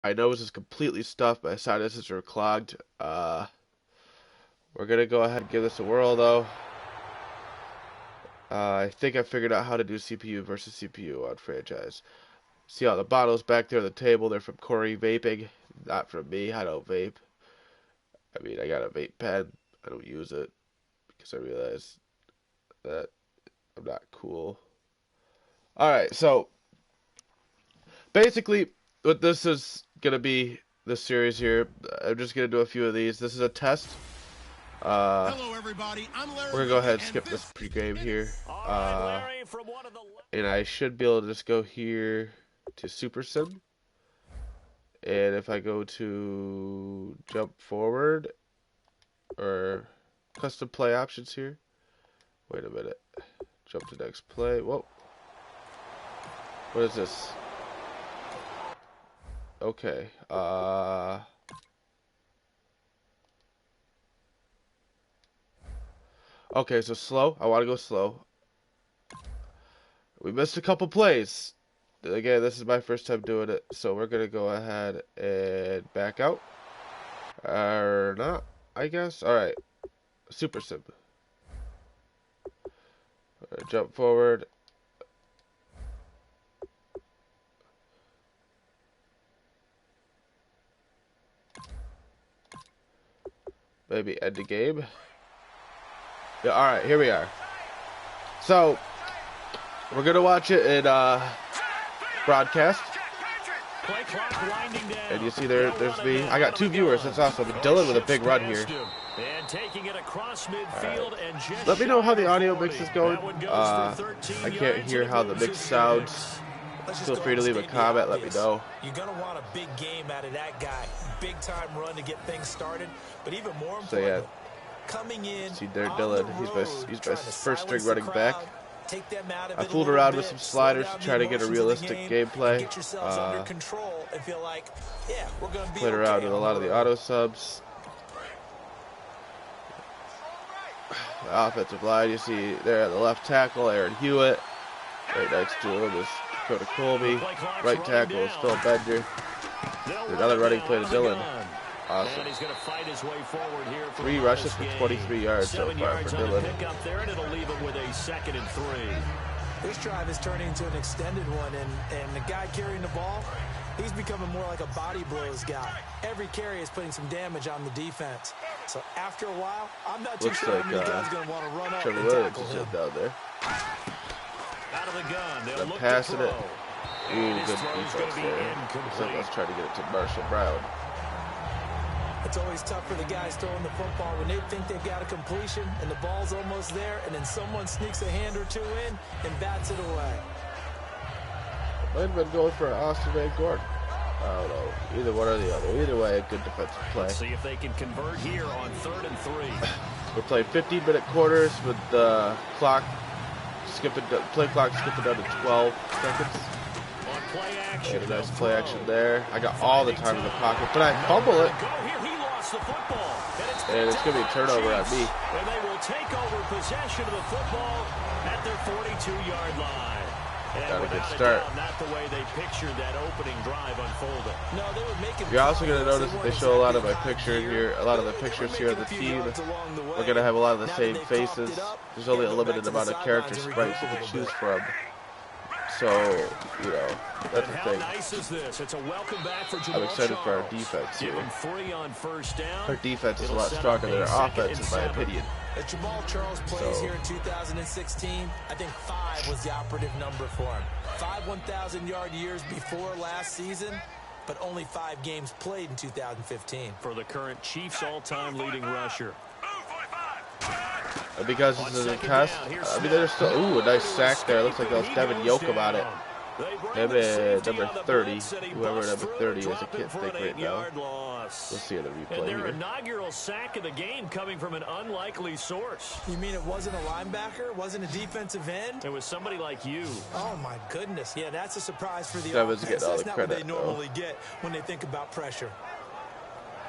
My nose is completely stuffed. My sinuses are clogged. We're gonna go ahead and give this a whirl, though. I think I figured out how to do CPU versus CPU on franchise. See all the bottles back there on the table? They're from Corey Vaping, not from me. I don't vape. I mean, I got a vape pen. I don't use it because I realize that I'm not cool. Alright, so basically, what this is going to be, this series here, I'm just going to do a few of these. This is a test. Hello, everybody. I'm Larry. We're going to go ahead and skip this pregame here. And I should be able to just go here to Super Sim. And if I go to jump forward or custom play options here. Wait a minute. Jump to next play. Whoa. What is this? Okay. Okay, so slow. I want to go slow. We missed a couple plays. Again, this is my first time doing it, so we're going to go ahead and back out. Or not, I guess. Alright. Super Sim. Jump forward. Maybe end the game. Yeah, alright, here we are. So, we're going to watch it in broadcast. And you see there's me. I got 2 viewers, that's awesome. Dylan with a big run here. Right. Let me know how the audio mix is going. I can't hear how the mix sounds. Feel free to leave a comment, let me know. You're going to want a big game out of that guy. Big time run to get things started. But even more important, coming in. See there, Dylan. He's my first string running back. I fooled around with some sliders to try to get a realistic gameplay. Played around with a lot of the auto subs. The offensive line, you see there at the left tackle, Aaron Hewitt. Right next to him is Dakota Colby. Right tackle is Phil Bender. Another running play to Dylan. Awesome. 3 rushes for 23 yards so far for Dylan. This drive is turning into an extended one, and the guy carrying the ball, he's becoming more like a body blows guy. Every carry is putting some damage on the defense. So after a while, I'm not too sure how many guys are going to want to run up and tackle him. Down there. Out of the gun, they'll look passing to it. Ooh, good defense there. Let's try to get it to Marshall Brown. It's always tough for the guys throwing the football when they think they've got a completion and the ball's almost there, and then someone sneaks a hand or two in and bats it away. Might have been going for Austin Van Gordon. I don't know. Either one or the other. Either way, a good defensive play. Let's see if they can convert here on 3rd and 3. We're playing 15-minute quarters with the clock play clock skipping down to 12 seconds. On play action, a nice play action there. I got all the time in the pocket, but I fumble it. And it's going to be a turnover on me. And they will take over possession of the football at their 42-yard line. Got a good start. Not the way they pictured that opening drive unfolded. No, they were making. You're also going to notice that they show a lot of my pictures here, a lot of the pictures here of the team. We're going to have a lot of the same faces. There's only a limited amount of character sprites you can choose from. So, you know, that's the thing. Nice is this? It's a welcome back for I'm excited for our defense here. Our defense is a lot stronger than our offense, in my opinion. As Jamal Charles plays here in 2016, I think 5 was the operative number for him. 5 1,000-yard years before last season, but only 5 games played in 2015. For the current Chiefs all-time leading rusher. And because this is a test, I mean, there's still, ooh, a nice sack there. Looks like that was Devin Yoakum on it. Number 30, whoever number 30 is, I can't think right now. We'll see in the replay and their here. inaugural sack of the game coming from an unlikely source. You mean it wasn't a linebacker? Wasn't a defensive end? It was somebody like you. Oh, my goodness. Yeah, that's a surprise for the Devin's offense. getting all the That's not credit, what they normally get when they think about pressure.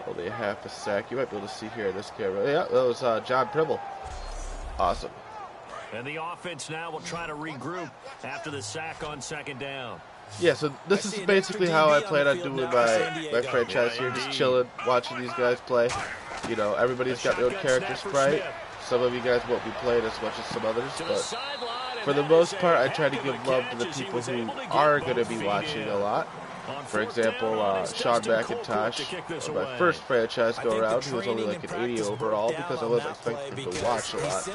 Only a half a sack. You might be able to see here in this camera. Yeah, that was John Pribble. Awesome. And the offense now will try to regroup after the sack on 2nd down. Yeah, so this is basically how I plan on doing my franchise here, just chilling, watching these guys play. You know, everybody's got their own character sprite. Some of you guys won't be playing as much as some others, but for the most part, I try to give love to the people who are going to be watching a lot. For example, Sean McIntosh, on my first franchise go-around, he was only like an 80 overall because I wasn't expecting him to watch a lot.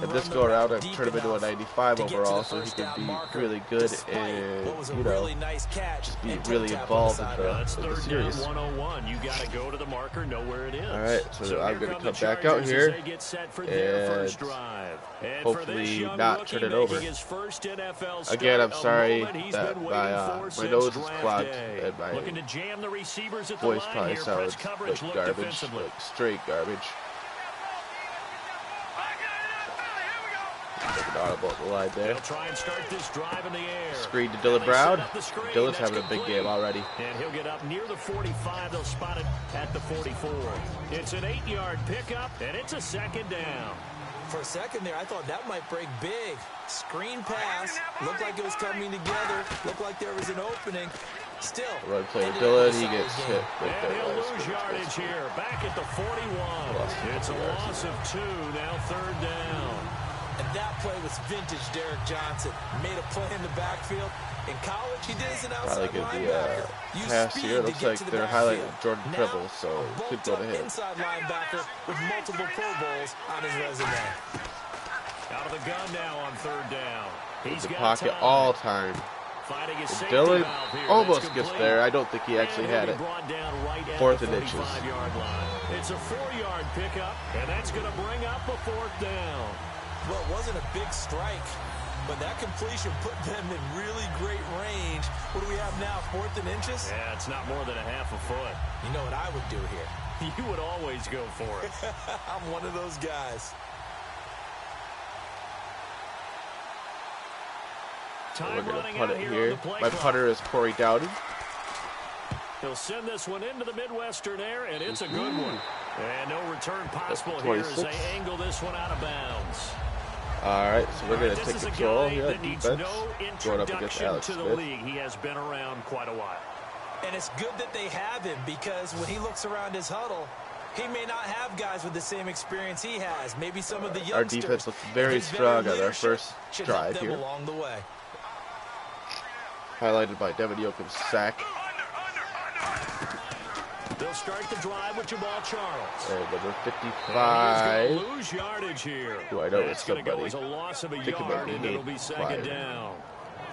And this go-around, I've turned him into a 95 overall, so he can be really good and, you know, just be really involved in the series. Alright, so I'm going to come back out here and hopefully not turn it over. Again, I'm sorry that my nose is clogged and my voice probably sounds like garbage, like straight garbage. Like an audible on the line there. Screen to Dylan Brown. Dylan's having a big game already. And he'll get up near the 45. They'll spot it at the 44. It's an 8-yard pickup, and it's a second down. For a second there, I thought that might break big. Screen pass. Looked like it was coming together. Looked like there was an opening. Still. Run play to Dylan. He gets hit right and there. He'll lose yardage here. Back at the 41. It's a loss of 2. Now third down. And that play was vintage Derek Johnson. Made a play in the backfield. In college, he did as an outside linebacker. Pass here. Looks like they're highlighting Jordan Tribble, so it could go to him. Inside linebacker with multiple Pro Bowls on his resume. Out of the gun now on third down. He's in the pocket all time. Dylan almost gets there. I don't think he actually had it. Fourth and inches. It's a 4-yard pickup, and that's going to bring up a fourth down. Well, it wasn't a big strike, but that completion put them in really great range. What do we have now, 4th and inches? Yeah, it's not more than a half a foot. You know what I would do here? You would always go for it. I'm one of those guys. We're going to punt it here. My punter is Corey Dowden. He'll send this one into the Midwestern air, and it's a good one. And no return possible here as they angle this one out of bounds. All right, so we're going to take control here. Defense going up against Alex to the Smith. league. He has been around quite a while. And it's good that they have him, because when he looks around his huddle, he may not have guys with the same experience he has. Maybe some of the youngsters. Our defense looks very strong on our first drive here. Along the way. Highlighted by Devin Yoakum's sack. They'll start the drive with Jamal Charles. And number 55. Lose yardage here. Who I know is somebody. Go as a loss of a yard, and it'll be second down.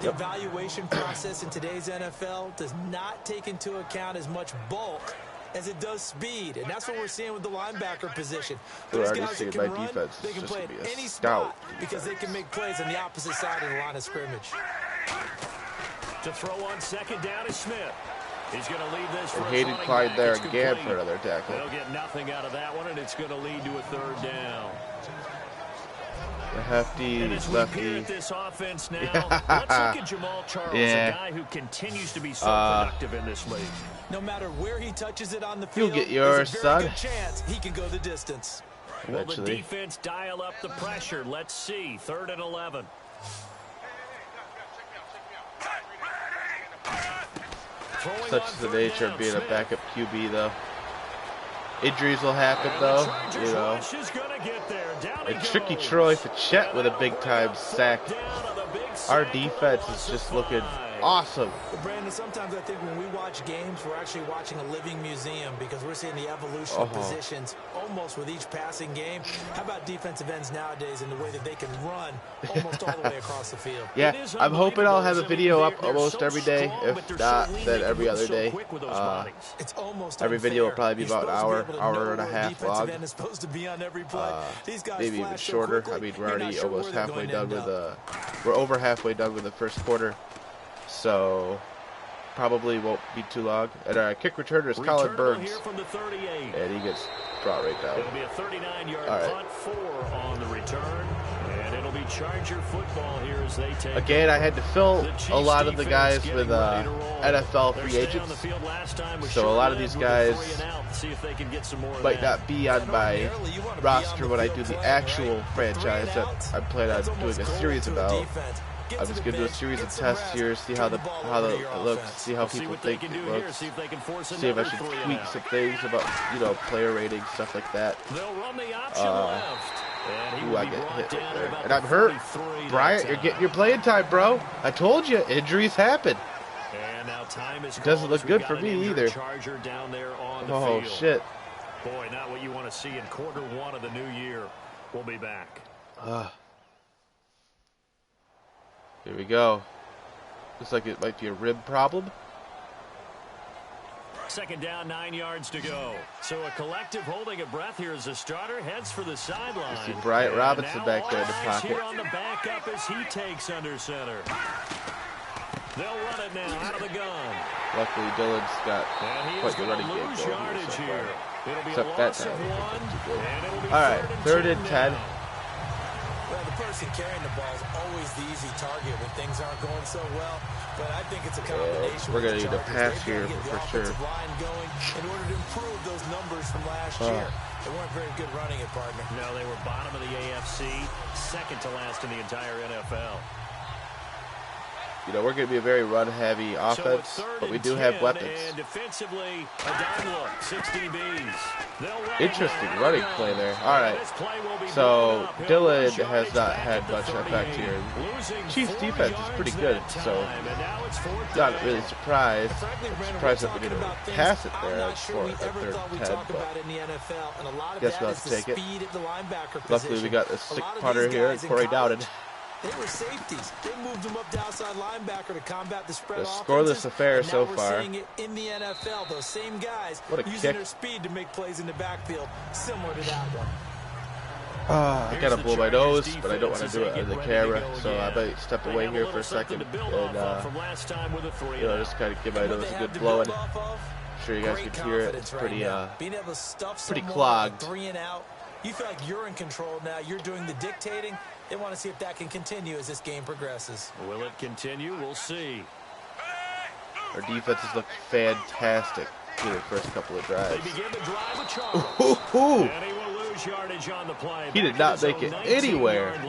The evaluation process in today's NFL does not take into account as much bulk as it does speed, and that's what we're seeing with the linebacker position. Those guys that can run, they can play at any spot because they can make plays on the opposite side of the line of scrimmage. To throw on second down is Smith. He's going to lead this. And Hayden Clyde there again for another tackle. They'll get nothing out of that one, and it's going to lead to a third down. The hefty lefty. This offense now. Let's look at Jamal Charles, a guy who continues to be so productive in this league. No matter where he touches it on the field, you'll get yours, son. Good chance he can go the distance. Will the defense dial up the pressure? Let's see. 3rd and 11. Such is the nature of being a backup QB, though. Injuries will happen, though, you know. And Tricky Troy Fachette with a big-time sack. Our defense is just looking awesome. Well, Brandon, sometimes I think when we watch games, we're actually watching a living museum because we're seeing the evolution of positions almost with each passing game. How about defensive ends nowadays and the way that they can run almost all the way across the field? Yeah, I'm hoping I'll have a video up almost every day. If not, then every other day. Every video will probably be about an hour and a half long. Maybe even shorter. I mean, we're already almost halfway done with we're over halfway done with the first quarter. So, probably won't be too long. And our kick returner is Colin Burns. And he gets brought right down. It'll be a 39-yard punt, 4 on the return. And it'll be Charger football here as they take. Again, I had to fill a lot of the guys with NFL free agents. So a lot of these guys might not be on my roster when I do the actual franchise that I plan on doing a series about. Get I'm to just the gonna do a bench, series of get some tests rest, here, see how turn the ball how over the to your it looks, offense. see how We'll see people what they think can it do here. looks, See if they can force see if I another should three and tweak out. some things about, you know, player ratings, stuff like that. They'll run the option left. And he Ooh, will I be get brought hit right down at there, about and the I'm hurt. 43 Bryant, that you're getting time. your playing time, bro. I told you, injuries happen. And now time is It doesn't called look as we've good got for an me injured either. Charger down there on the Oh field. shit. Boy, not what you want to see in quarter one of the new year. We'll be back. Here we go. Looks like it might be a rib problem. Second down, 9 yards to go. So a collective holding of breath here as the starter heads for the sideline. You see Bryant And Robinson now back there in the all eyes pocket. here on the backup as he takes under center. They'll run it now out of the gun. Luckily, Dylan's got And he quite is the going running to game lose going yardage so here. far. It'll be Except a that loss time, of it wasn't one, too good. and it'll be All right, third and 10. now. Well, the person carrying the ball is always the easy target when things aren't going so well. But I think it's a combination. We're gonna with the need a Chargers. pass They've got to here get the for sure. offensive line going in order to improve those numbers from last year. They weren't very good running it, partner. No, they were bottom of the AFC, second to last in the entire NFL. You know, we're going to be a very run-heavy offense, but we do have weapons. And defensively, a dime look, 60 Bs. Interesting running play there. All right. So Dylan has not had much effect here. Chiefs defense is pretty good, so not really surprised. I'm surprised that we didn't pass it there at third and 10, but guess we'll have to take it. Luckily, we got a sick punter here, Corey Dowden. They were safeties. They moved them up to outside linebacker to combat the spread A offenses. scoreless affair so we're far. seeing it in the NFL. Those same guys What a using kick. their speed to make plays in the backfield, similar to that one. I gotta blow my nose, but I don't want to do it on the camera, so I might step away here for a second and, you know, just kind of give my nose a good blowing. I'm sure you guys can hear it. It's pretty, being able to stuff pretty someone clogged. 3 and out. You feel like you're in control now. You're doing the dictating. They want to see if that can continue as this game progresses. Will it continue? We'll see. Our defenses look fantastic through the first couple of drives. They begin the drive with Charles. And he will lose yardage on the play. He did not make it anywhere.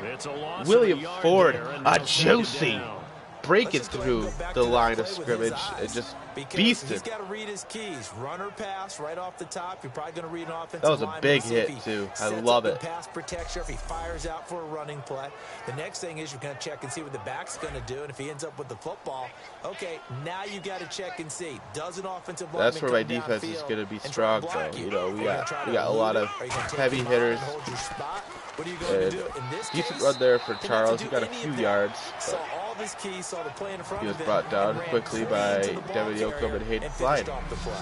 It's a loss William of a Ford, yard there, and a they'll second juicy down. breaking through the line of scrimmage and just beasted. He's got to read his keys. Run or pass right off the top. You're probably going to read an offensive That was a lineman big to see if hit, he too. I sets love up it. the pass protection, if he fires out for a running play. The next thing is you're going to check and see what the back's going to do, and if he ends up with the football, okay, now you got to check and see. Does an offensive lineman That's where my come defense is downfield going to be and try strong, to block though. you? You know, we Are you got gonna try to a lot elude of it? Are you gonna take heavy him on hitters. and hold your spot? What are you going to do? In this Decent case, run there for didn't have to Charles. do He got a any few of that. yards. Saw all of his keys, saw the play in front He was of him, brought down and ran quickly clean by to the ball Devin Yoakum carrier and Hayden and Clyde. finished off the play.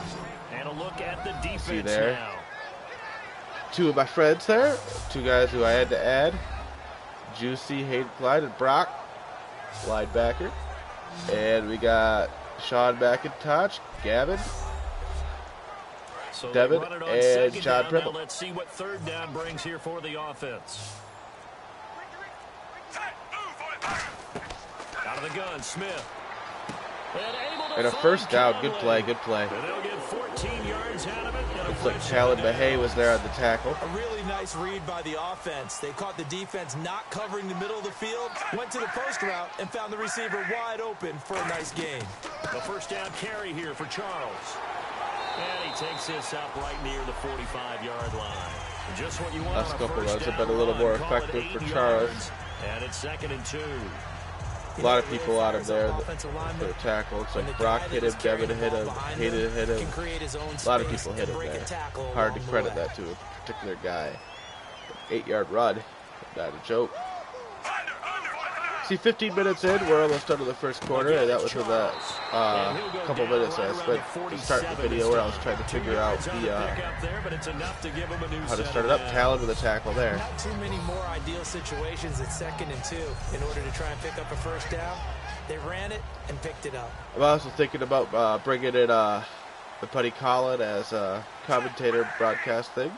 And a look at the defense See there? now. Two of my friends there. Two guys who I had to add. Juicy, Hayden Clyde, and Brock, linebacker. And we got Sean McIntosh, Gavin, So Devin, they run it on and second John down. Primble. Now let's see what third down brings here for the offense. Out of the gun, Smith. And a first down. Good play, good play. And they'll get 14 yards out of it. And a Looks like first Talon down. Mahay was there on the tackle. A really nice read by the offense. They caught the defense not covering the middle of the field, went to the post route, and found the receiver wide open for a nice gain. The first down carry here for Charles. And he takes this up right near the 45-yard line. Just what you want Last on a couple first runs have down been a little run. more Call it effective 8 for yards. Charles. And it's 2nd and 2. A lot of people out of there that were tackled. It's like Brock hit him, Devin hit him, Hayden hit him. A lot of people hit him there. Hard to credit that to a particular guy. 8-yard run, not a joke. See, 15 minutes in, we're almost done with the first quarter, and that was with that couple minutes I spent to start the video where I was trying to figure out the how to start it up. Talon with a tackle there. Not too many more ideal situations at 2nd and 2 in order to try and pick up a first down. They ran it and picked it up. I'm also thinking about bringing in the Putty Colin as a commentator broadcast thing.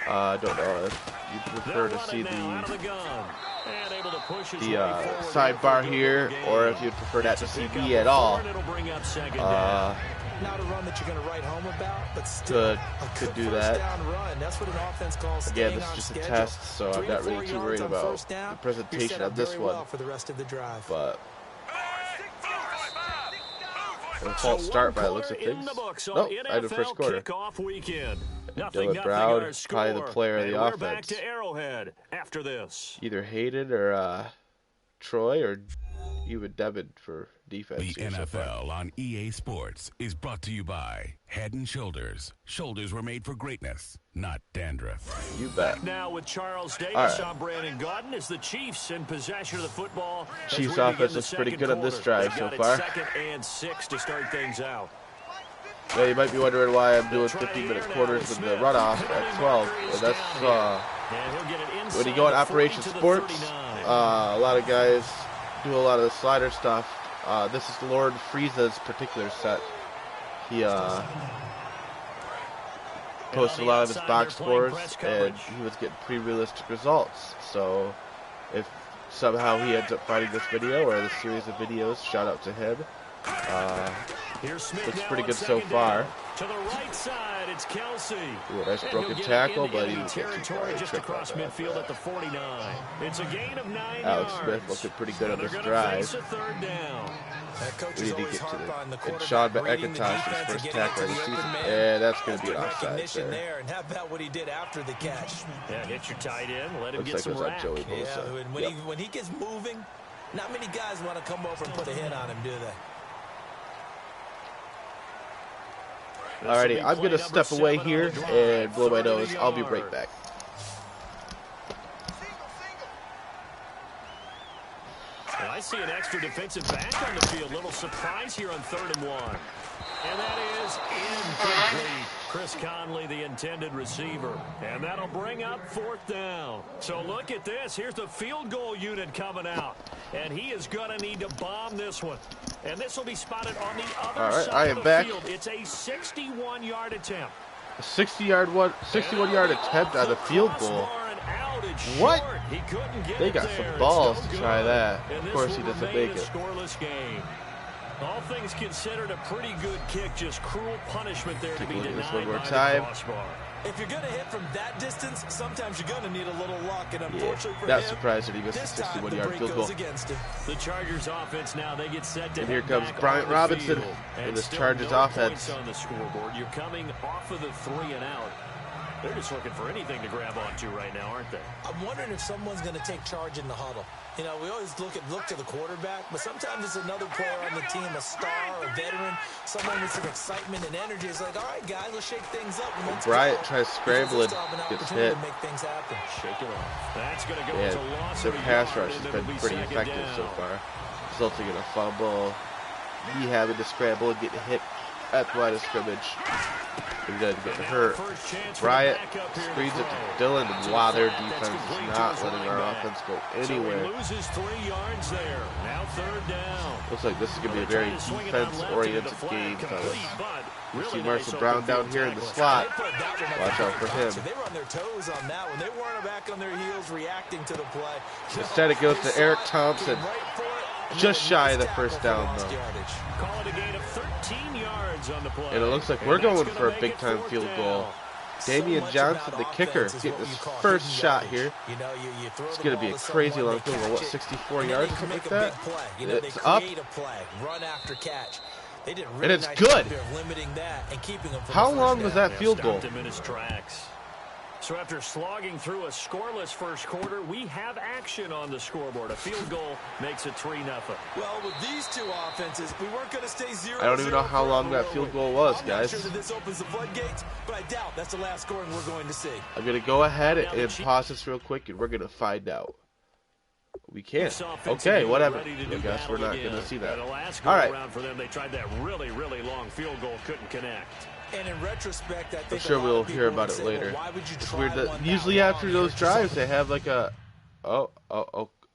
I don't know if you prefer to see the sidebar here, or if you'd prefer not to see me at all. not a run that you're going to write home about, but still could do first that. down run. That's what an offense calls Again, staying this is on just a schedule. test, so I'm 3 to not 4 really too yards worried on about first down, the presentation of this very one. well for the rest of the drive. But a false start by the looks of things. Nope, I had the first quarter. Dylan Brown, probably the player of the offense. We're back to Arrowhead after this. Either Hayden or Troy or even Devin for defense. The NFL on EA Sports is brought to you by Head & Shoulders. Shoulders were made for greatness, not dandruff. You bet. Back now with Charles Davis. Right. I'm Brandon Gaudin as the Chiefs in possession of the football. Chiefs offense looks pretty good on this drive so far. 2nd and 6 to start things out. Yeah, you might be wondering why I'm doing 15-minute quarters with the runoff at 12. And that's when you go on Operation Sports, a lot of guys do a lot of the slider stuff. This is Lord Frieza's particular set. He posted a lot of his box scores, and he was getting pretty realistic results. So if somehow he ends up finding this video or this series of videos, shout out to him. Looks pretty good so far. To the right side, it's Kelsey. Ooh, nice broken tackle, but he didn't get too far. Just across midfield at the 49. It's a gain of 9 Alex yards. Smith looking pretty good on this drive. We need to get to the and Sean McIntosh, his first tackle of the season. And that's going to be an offside there. And how about what he did after the catch? Yeah, hit your tight end, let him Looks get like some it was on rack. Joey Bosa. Yeah, when he gets moving, not many guys want to come over and put a hit on him, do they? Alrighty, I'm going to step away here and blow my nose. I'll be right back. And I see an extra defensive back on the field. Little surprise here on 3rd and 1. And that is incomplete. Chris Conley, the intended receiver. And that'll bring up 4th down. So look at this. Here's the field goal unit coming out. And he is going to need to bomb this one. And this will be spotted on the other side of the field. It's a 61-yard attempt. A 61-yard attempt on a field goal. What? They got some balls to try that. Of course he doesn't make it. All things considered, a pretty good kick. Just cruel punishment there to be denied one more by time. the crossbar. If you're going to hit from that distance, sometimes you're going to need a little luck. And unfortunately for not him, surprised that he missed a 61-yard field goal. The Chargers offense now, they get set to and here comes Bryant Robinson in this Chargers offense. On the scoreboard. You're coming off of the 3 and out. They're just looking for anything to grab onto right now, aren't they? I'm wondering if someone's going to take charge in the huddle. You know, we always look to the quarterback, but sometimes it's another player on the team, a star, a veteran, someone with some excitement and energy. It's like, all right, guys, let's shake things up. Bryant tries to scramble and gets hit. To make things happen. Shake it off. That's going to go as a loss. Their pass rush has been pretty effective so far, resulting in a fumble. He having to scramble and get hit at the line of scrimmage. He doesn't get hurt. Bryant screens it to Dylan, and wow, their defense is not letting our offense go anywhere. Loses 3 yards there. Now 3rd down. Looks like this is going to be a very defense-oriented game, fellas. You see Marcel Brown down here in the slot. Watch out for him. They were on their toes on that one. They weren't back on their heels reacting to the play. Instead, it goes to Eric Thompson. Just shy of the first down, though. Call it a gain of 13 yards on the play. And it looks like we're going for a big-time field goal. Damian Johnson, the kicker, getting his first shot here. It's going to be a crazy long field goal. What, 64 yards or something like that? It's up. And it's good. How long was that field goal? So after slogging through a scoreless first quarter, we have action on the scoreboard. A field goal makes it 3-0. Well, with these two offenses, we weren't going to stay 0-0. I don't even know how long that field goal was, guys. I'm not sure that this opens the floodgates, but I doubt that's the last scoring we're going to see. I'm going to go ahead and pause this real quick, and we're going to find out. We can't. Okay, whatever. I guess we're not going to see that. All right. For them, they tried that really, really long field goal, couldn't connect. And in retrospect, I think I'm sure we'll hear about it later. It's weird that usually after those drives they have like a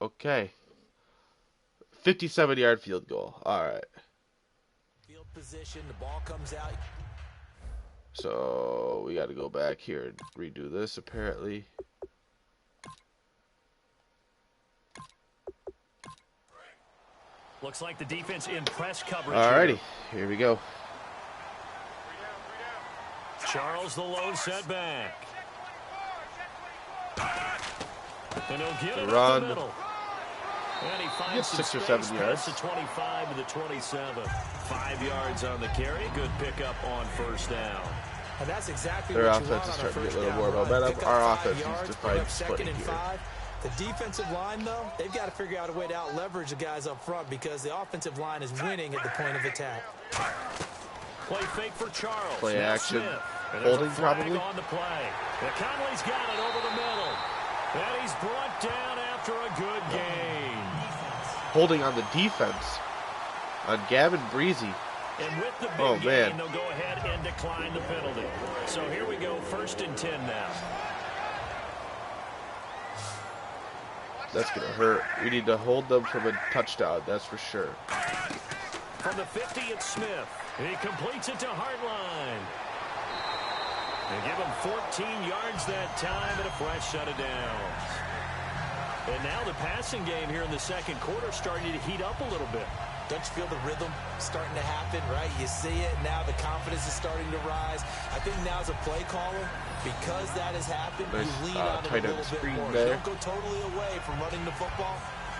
okay. 57-yard field goal. All right. Field position, the ball comes out. So we got to go back here and redo this apparently. Looks like the defense in press coverage. Alrighty, here we go. Charles, the lone setback. And he'll get it up the middle. And he finds some 6 or space 7 yards. past the 25 to the 27. 5 yards on the carry. Good pickup on first down. And that's exactly Their what you offense want is on a starting to first get a little down more run. momentum. Pick up Our 5 offense yards, needs to put find up second footing and here. 5. The defensive line, though, they've got to figure out a way to out-leverage the guys up front because the offensive line is winning at the point of attack. Play fake for Charles. Play Now action. Smith. Holding probably. On the play. And Conley's got it over the middle. And he's brought down after a good gain. Holding on the defense on Gavin Breezy. And with the Oh, big man. gain, they'll go ahead and decline the penalty. So here we go, 1st and 10 now. That's going to hurt. We need to hold them from a touchdown, that's for sure. From the 50, it's Smith. He completes it to Hartline. They give him 14 yards that time and a fresh set of downs. And now the passing game here in the second quarter starting to heat up a little bit. Don't you feel the rhythm starting to happen, right? You see it, now the confidence is starting to rise. I think now as a play caller, because that has happened, Nice, you lean on it a tight end little bit screen more. there. You don't go totally away from running the football,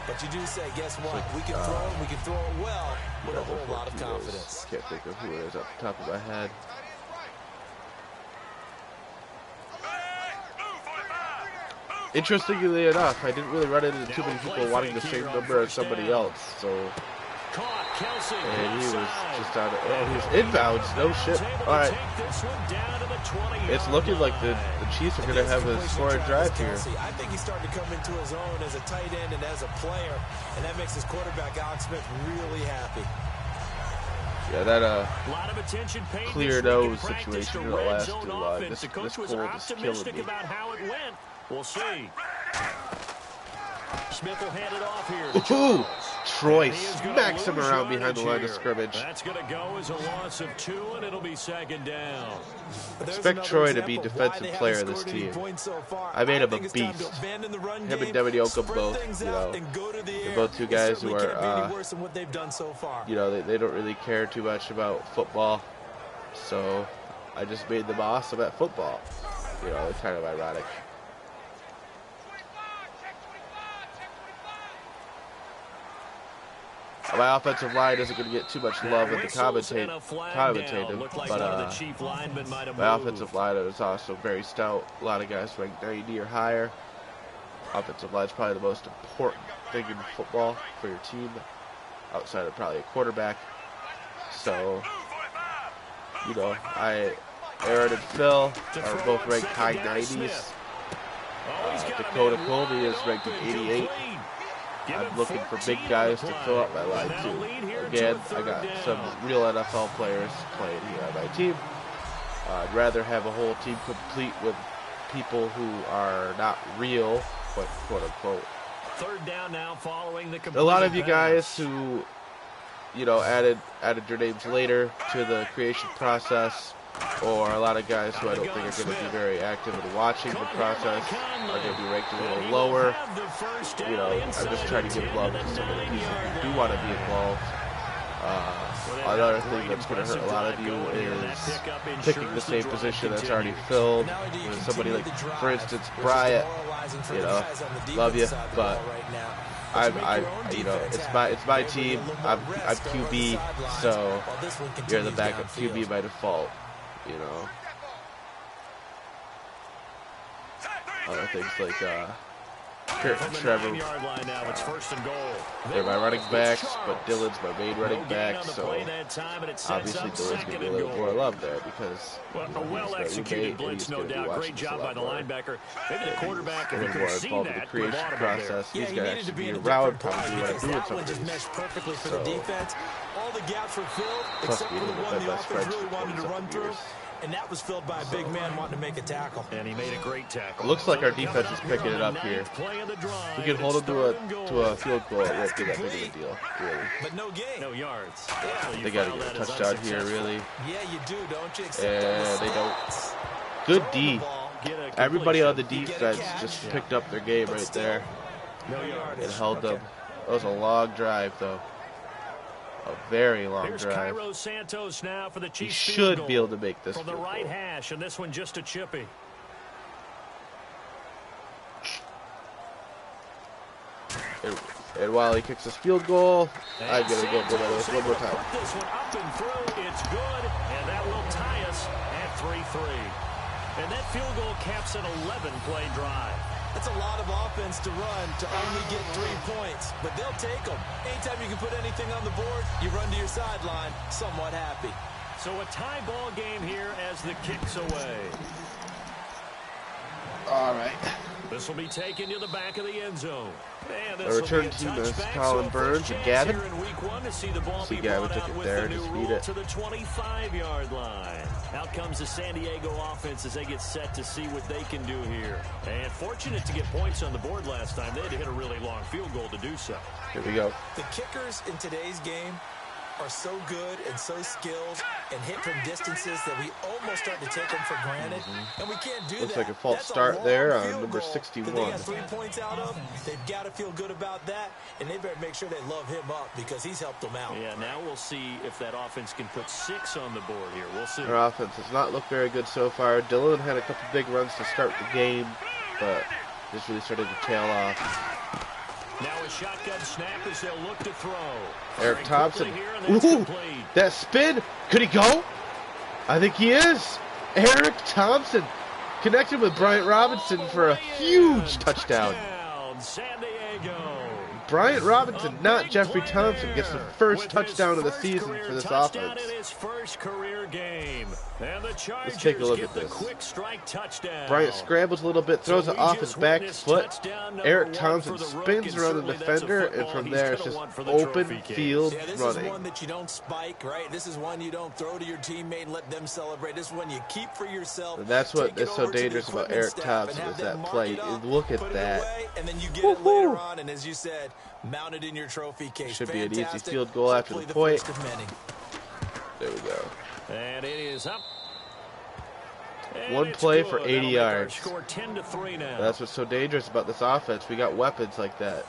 but you do say, guess what? We can throw it, we can throw it well with a whole lot of confidence. Can't think of who it is off the top of my head. Interestingly enough, I didn't really run into too many people wanting the same number as somebody else, so. And he was just out of, oh, he was inbounds, no shit. Alright. It's looking like the Chiefs are going to have a scoring drive here. I think he's starting to come into his own as a tight end and as a player, and that makes his quarterback, Alex Smith, really happy. Yeah, that lot of attention paid clear this week nose in practice situation to will red last zone too long. offense. This The coach was cold is killing optimistic me. about how it went. We'll see. Smith will hand it off here. Ooh, Troy smacks him around behind the line of scrimmage. That's going to go as a loss of 2, and it'll be 2nd down. Expect Troy to be defensive player of this team. I made him a beast. Him and Devin Yoakum both, you know, they're both two guys who are, you know, they don't really care too much about football. So I just made them awesome at football. You know, it's kind of ironic. My offensive line isn't going to get too much love in the commentative, but my offensive line is also very stout. A lot of guys ranked 90 or higher. Offensive line is probably the most important thing in football for your team, outside of probably a quarterback. So, you know, Aaron and Phil are both ranked high 90s. Dakota Colby is ranked at 88. I'm looking for big guys to fill up my line too. Again, I got some real NFL players playing here on my team. I'd rather have a whole team complete with people who are not real, quote unquote. 3rd down now following the A lot of you guys who, you know, added your names later to the creation process, or a lot of guys who I don't think are going to be very active in watching the process are going to be ranked a little lower. You know, I'm just trying to give love to some of the people who do want to be involved. Another thing that's going to hurt a lot of you is picking the same position that's already filled. With somebody like, for instance, Bryant. You know, love you, but you know, it's my team. I'm QB, so you're the backup QB by default. You know, other things like Kurt and Trevor. They're my running backs, but Dylan's my main running back, so obviously Dylan's gonna get a little more love there because a well-executed blitz, no doubt. Great job by the linebacker. Maybe the quarterback, if he could have seen that, the creation would have process. Yeah, These you guys needed to should be be in a around, different probably play what I'm because doing that some one of just these. meshed perfectly for So, the defense. All the gaps were filled plus except for being the with one my the best offense friend really for wanted to 27 run through. years. And that was filled by a big man wanting to make a tackle. And he made a great tackle. It looks like our defense is picking it up here. If we can hold them to a field goal, it won't be that big of a deal, really. But no gain. No yards. They got to get a touchdown here, really. Yeah, you do, don't you? And they don't. Good D. Everybody on the defense just picked up their game right there. No yards. It held them. That was a long drive, though. a very long Here's drive. Cairo Santos now for the He Chiefs should field goal be able to make this from the field right goal. hash, and this one just a chippy. And while he kicks his field goal, I'm And going to go for Santos that one more able to time. put this one up and through. It's good, and that will tie us at 3-3. And that field goal caps an 11-play drive. That's a lot of offense to run to only get 3 points, but they'll take them. Anytime you can put anything on the board, you run to your sideline somewhat happy. So a tie ball game here as the kick's away. All right. This will be taken to the back of the end zone. And The this will return be a team is touchback, Colin so a Burns first and chance Gavin. here in week 1 to see the ball See, be Gavin brought took out it with there, the new just beat rule it. to the 25-yard line. Out comes the San Diego offense as they get set to see what they can do here. And fortunate to get points on the board last time. They had to hit a really long field goal to do so. Here we go. The kickers in today's game are so good and so skilled and hit from distances that we almost start to take them for granted, and we can't do Looks that. like a false That's start long there on field number goal 61. that they got 3 points out of. They've got to feel good about that, and they better make sure they love him up because he's helped them out. Yeah, now we'll see if that offense can put 6 on the board here. We'll see. Our offense has not looked very good so far. Dillon had a couple big runs to start the game, but just really started to tail off. Now a shotgun snap as they'll look to throw. Eric Firing Thompson. quickly here, and that's Ooh, complete. that spin. Could he go? I think he is. Eric Thompson connected with Bryant Robinson for a huge touchdown. San Diego. Bryant Robinson, A not big Jeffrey play Thompson, gets the there first with touchdown of the his first season career for this touchdown offense. in his first career game. And the Chargers take a look get at the this. quick strike touchdown. Bryant scrambles a little bit, throws So it we off his just back witnessed foot. touchdown number Eric 1 Thompson for the rook, spins and around the certainly that's a defender, and football from he's there it's gonna just want for the open trophy case. field Yeah, this running. is one that you don't spike, right? This is one you don't throw to your teammate and let them celebrate. This is one you keep for yourself. And that's what Take it is so over to the dangerous about equipment Eric staff and Thompson have is them that mark play. it up, Look at put it that. away, and then you get it later Woo-hoo. on, and as you said, mount it in your trophy case. Should be an easy Fantastic. field goal after the Hopefully point. first of many. There we go. And it is up. And One it's play good. for 80 That'll make our yards. Score 10-3 now. That's what's so dangerous about this offense. We got weapons like that.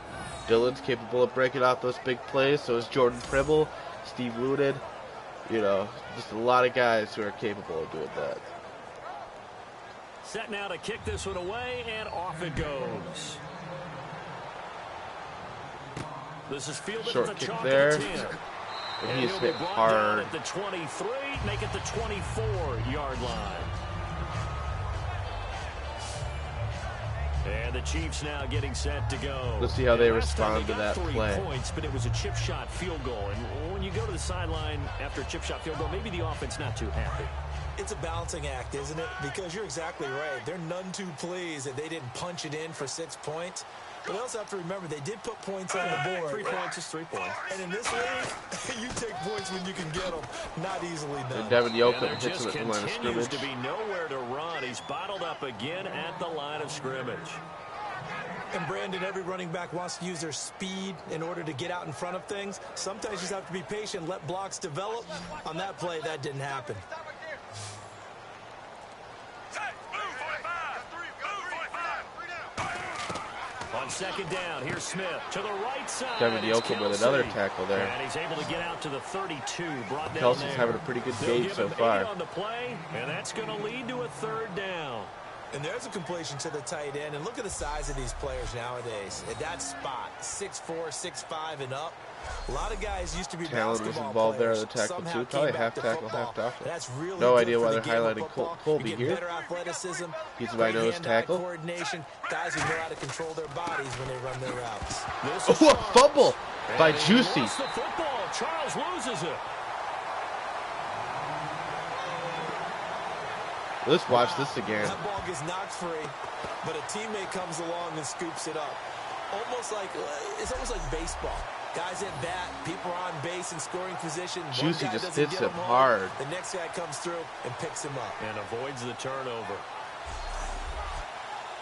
Dillon's capable of breaking off those big plays. So is Jordan Pribble, Steve Wooded. You know, just a lot of guys who are capable of doing that. Set now to kick this one away, and off it goes. This is fielded Short at the kick chalk there. at the 10. And he's he'll hit be brought down hard. at the 23, make it the 24-yard line. And the Chiefs now getting set to go. Let's see how they Last time respond to got that 3 play. points, but it was a chip shot field goal. And when you go to the sideline after a chip shot field goal, maybe the offense not too happy. It's a balancing act, isn't it? Because you're exactly right. They're none too pleased that they didn't punch it in for 6 points. But they also have to remember they did put points on the board. 3 points is 3 points. And in this league, you take points when you can get them. Not easily done. And Devin And Yoakum there hits just him at the line of continues scrimmage. to be nowhere to run. He's bottled up again at the line of scrimmage. And Brandon, every running back wants to use their speed in order to get out in front of things. Sometimes you just have to be patient, let blocks develop. On that play, that didn't happen. On second down, here's Smith to the right side. Devin It's Yoakum with Kelsey. another tackle there. And he's able to get out to the 32. Brought down Kelsey's there. having a pretty good They'll game give so him 8 far. on the play, and that's going to lead to a 3rd down. And there's a completion to the tight end. And look at the size of these players nowadays. At that spot, 6'4", 6'5", and up. A lot of guys used to be Talon was basketball involved there players. on the tackle Somehow too. came Probably back half to tackle, football. half tackle. That's really No good idea for why the they're game of highlighting football. Colby You get here. better athleticism, He's my great nose hand-eye tackle. coordination, guys who know how to control their bodies when they run their routes. This is Oh, a Charles. fumble by And he Juicy. lost the football. Charles loses it. Let's watch this again. That ball gets knocked free, but a teammate comes along and scoops it up. It's almost like baseball. Guys at bat, people are on base in scoring position. One Juicy guy just doesn't hits get him home, hard. The next guy comes through and picks him up. And avoids the turnover.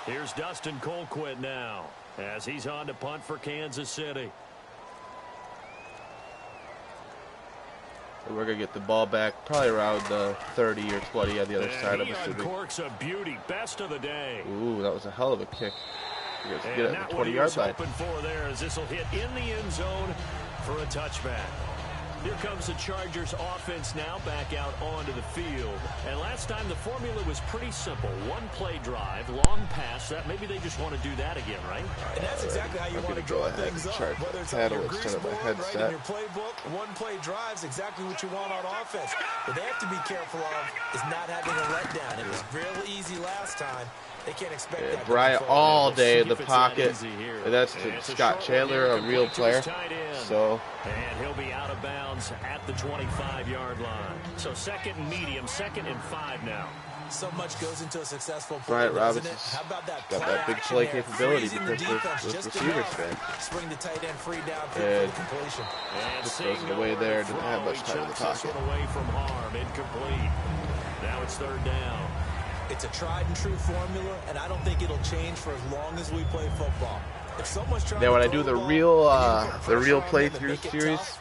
Here's Dustin Colquitt now as he's on to punt for Kansas City. And we're going to get the ball back probably around the 30 or 20 on the other And side, I'm he assuming. uncorks a beauty. Best of the day. Ooh, that was a hell of a kick. We're going to And get it not at the what he 20-yard was line. hoping for there as this will hit in the end zone for a touchback. Here comes the Chargers offense now back out onto the field. And last time the formula was pretty simple. One play drive, long pass. That maybe they just want to do that again, right? And that's exactly how you want to draw things up. Whether it's on your grease board, right, in your playbook, one play drive's exactly what you want on offense. What they have to be careful of is not having a letdown. It was real easy last time. They can't expect that. Bryant all day in the pocket. And that's to Scott Chandler, a real player. So, and he'll be out of bounds at the 25-yard line. So second and medium, 2nd and 5 now. So much goes into a successful play, Bryant doesn't Robinson's it? How about that got that big play capability because the receivers fan. Spring the tight end free downfield for the completion. And just goes away there, didn't have much time in the pocket. Away from harm, incomplete. Now it's 3rd down. It's a tried and true formula, and I don't think it'll change for as long as we play football. If someone's trying now, when to I do the real playthrough series,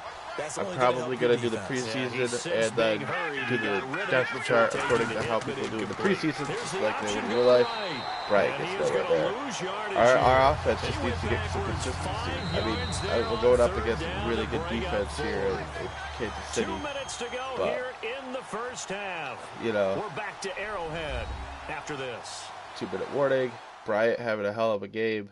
I'm probably going to do the preseason and then do the depth chart according to how people do in the preseason, just like they would in real life. Right, it's nowhere there. Our offense just needs to get some consistency. I mean, we're going up against a really good defense here in Kansas City. 2 minutes to go but, here in the first half. You know, we're back to Arrowhead after this. 2-minute warning. Bryant having a hell of a game.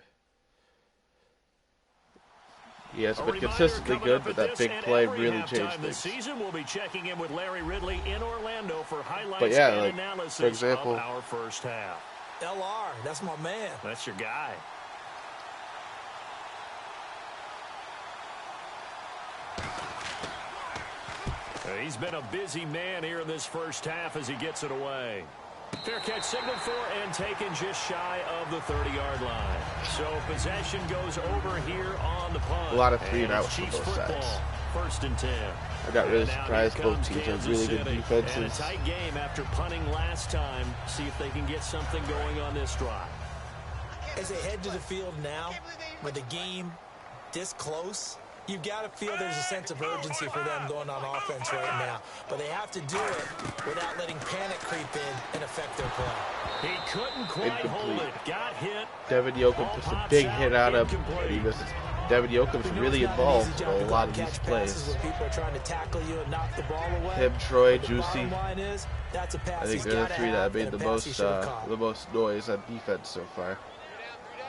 He has been consistently good, but that big play really changed things. Season, we'll be checking in with Larry Ridley in Orlando for highlights but yeah, and like, analysis for example, of our first half. LR, that's my man. That's your guy. He's been a busy man here in this first half as he gets it away. Fair catch signaled for and taken just shy of the 30-yard line. So possession goes over here on the punt. A lot of 3 and outs for both sides. 1st and 10. I got really surprised both teams have really good defenses. And a tight game after punting last time. See if they can get something going on this drive. As they head to the field now, with the game this close, you've got to feel there's a sense of urgency for them going on offense right now. But they have to do it without letting panic creep in and affect their play. He couldn't quite hold it. Got hit. Devin Yoakum puts a big hit on him, and he misses. Devin Yoakum's really involved in a lot of these plays. People are trawing to tackle you and knock the ball away. Him, Troy, Juicy. That's a pass I think they're the 3 that have made the most noise on defense so far.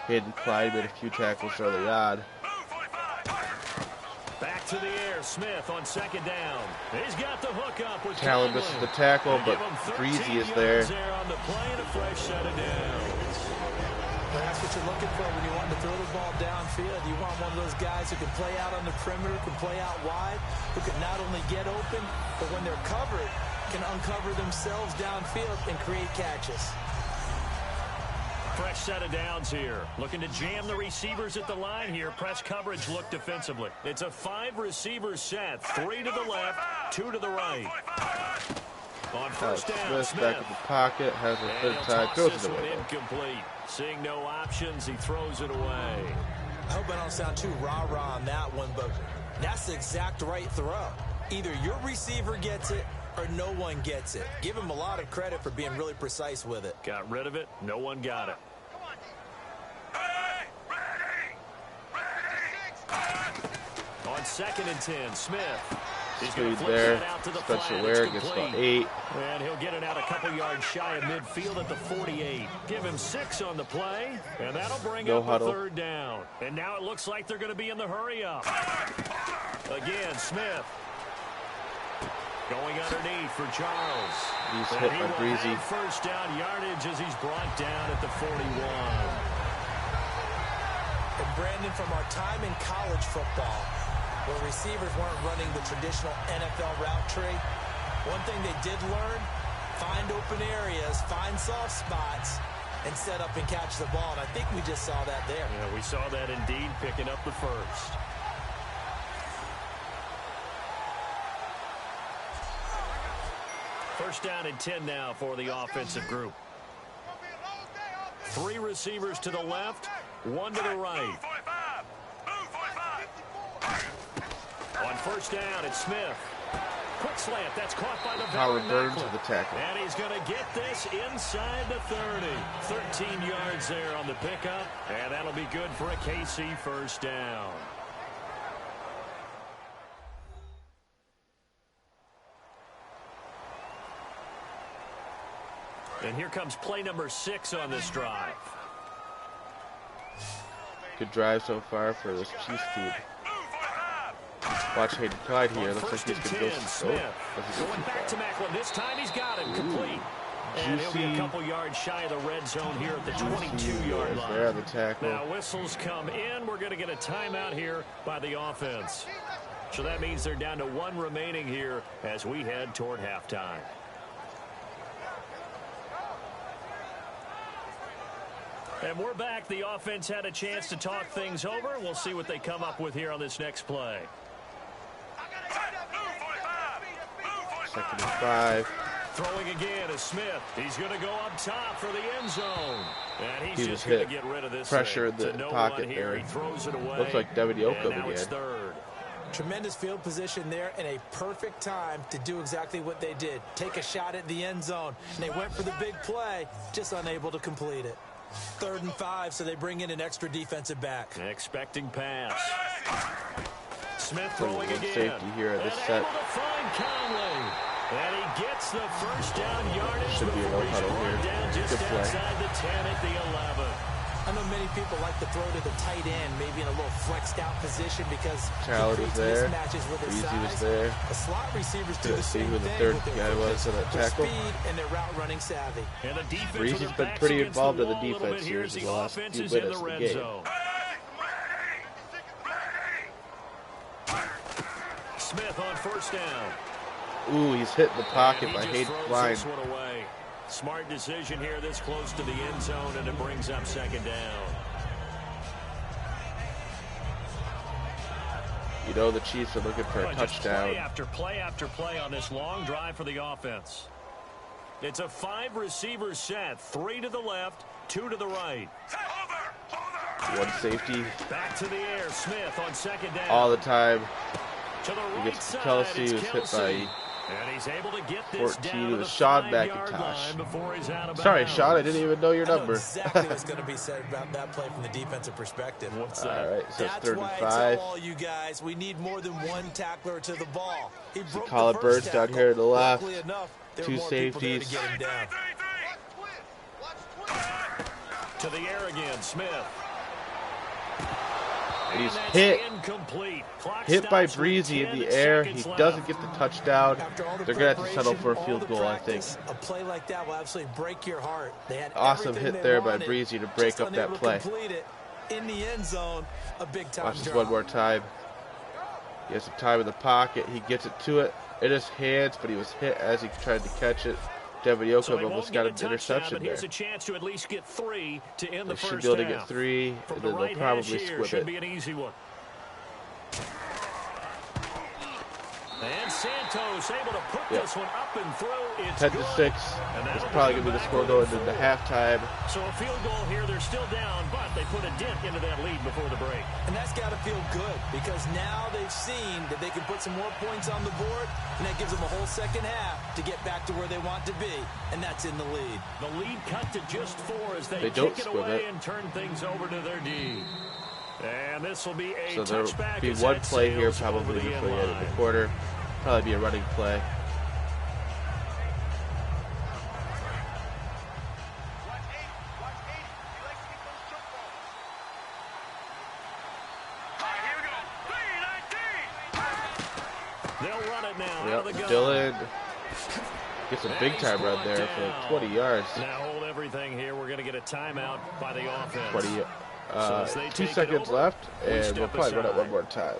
Hayden Clyde made a few tackles early on. Back to the air, Smith on 2nd down. He's got the hook up with Talon misses the tackle, but Breezy is there. On the play and a fresh set of downs. Well, that's what you're looking for when you want to throw the ball downfield. You want one of those guys who can play out on the perimeter, can play out wide, who can not only get open, but when they're covered, can uncover themselves downfield and create catches. Fresh set of downs here. Looking to jam the receivers at the line here. Press coverage look defensively. It's a 5-receiver set. 3 to the left, 2 to the right. On 1st down, Smith back in the pocket, has a good time, throws it away. Incomplete. Seeing no options, he throws it away. I hope I don't sound too rah-rah on that one, but that's the exact right throw. Either your receiver gets it or no one gets it. Give him a lot of credit for being really precise with it. Got rid of it. No one got it. On 2nd and 10, Smith. He's going to there. Special Ware gets about 8. And he'll get it out a couple yards shy of midfield at the 48. Give him 6 on the play, and that'll bring up a 3rd down. And now it looks like they're going to be in the hurry-up. Again, Smith. Going underneath for Charles. He's hit by Breezy. 1st down yardage as he's brought down at the 41. And Brandon, from our time in college football, where receivers weren't running the traditional NFL route tree, one thing they did learn, find open areas, find soft spots, and set up and catch the ball. And I think we just saw that there. Yeah, we saw that indeed, picking up the 1st. First down and 10 now for the offensive group. 3 receivers to the left, 1 to the right. On 1st down, it's Smith. Quick slant, that's caught by the Howard Burns with the tackle. And he's going to get this inside the 30. 13 yards there on the pickup, and that'll be good for a KC 1st down. And here comes play number 6 on this drive. Good drive so far for this Chiefs team. Watch Hayden Clyde here. Looks like he's going to go. Smith. Going back to Macklin. This time he's got it. Complete. And he'll be a couple yards shy of the red zone here at the 22-yard line. There on the tackle. Now whistles come in. We're going to get a timeout here by the offense. So that means they're down to 1 remaining here as we head toward halftime. And we're back. The offense had a chance to talk things over. We'll see what they come up with here on this next play. 2nd and 5. Throwing again is Smith. He's going to go up top for the end zone. And he's He just was going to hit. get rid of this Pressure in thing. the No pocket one here. there. He throws it away. Looks like David And now it's again. 3rd. Tremendous field position there and a perfect time to do exactly what they did. Take a shot at the end zone. And they went for the big play, just unable to complete it. 3rd and 5, so they bring in an extra defensive back. Expecting pass. Smith throwing again. Safety here at this set. Able to find Conley. And he gets the first down yardage. Should be a no huddle here. Down just Good play. outside the 10 at the 11. I know many people like to throw to the tight end, maybe in a little flexed out position because Child was there. mismatches with his Breezy size. was there. The slot receivers do Couldn't the see same who the thing third with their guy was quickness, on that their tackle. speed and their route running savvy. And the defense Breezy's with their been backs pretty against involved in the wall a little defense bit here as in the the last offense few is in minutes the of the red game. zone. Smith on 1st down. Ooh, he's hit in the pocket by Hayden Hayden Klein. this one away. Smart decision here this close to the end zone, and it brings up 2nd down. You know the Chiefs are looking for a touchdown. Play after play after play on this long drive for the offense. It's a 5-receiver set. 3 to the left, 2 to the right. 1 safety. Back to the air. Smith on 2nd down. All the time. To the He right gets to side, Kelsey, it's who's hit Kelsey. by And he's able to get this 14 down to with the Sean 5-yard McIntosh. line before he's out of Sorry, bounds. Sean, I didn't even know your I know number. exactly what's going to be said about that play from the defensive perspective. What's that? All right, so it's That's 3rd why and I 5. tell all you guys, we need more than 1 tackler to the ball. He broke Colin the first Burns down tackle. here to the left. Luckily enough, there 2 were more people there to safeties. get him down. To the air again, Smith. And he's that's hit. Incomplete. Clock Hit by stops with Breezy in 10 the air. He seconds left. doesn't get the touchdown. After all the They're going to have to settle for a preparation, all field the goal, I think. practice, a play like that will absolutely break your heart. They had Awesome everything hit they there by wanted, Breezy to break just up that unable to play. complete it in the end zone, a big time Watch this drop. one more time. He has some time in the pocket. He gets it to it in his hands, but he was hit as he tried to catch it. Devin So Yoakum he almost won't got get a an touchdown, interception but there. here's a chance to at least get 3 to end They the should first be able to half. get 3, From and the then right they'll probably hash here, squib should it. be an easy one. And Santos able to put this one up and through. It's 10 good. to 6. And It's that'll probably bring going to be the them score back going within into 4. halftime. So a field goal here. They're still down, but they put a dent into that lead before the break. And that's got to feel good because now they've seen that they can put some more points on the board, and that gives them a whole second half to get back to where they want to be, and that's in the lead. The lead cut to just 4 as they don't kick it squib away it. and turn things over to their D. And this will be a So there'll touchback. be as one that play here sails over probably the before end the end of line. the quarter. Probably be a running play. They'll run it now out Yep, of the gun. Dylan gets a And big he's time run brought there for down. like 20 yards. Now hold everything here. We're going to get a timeout by the offense. 20, as they 2 take it seconds over, left, we and step we'll probably run it one aside. more time.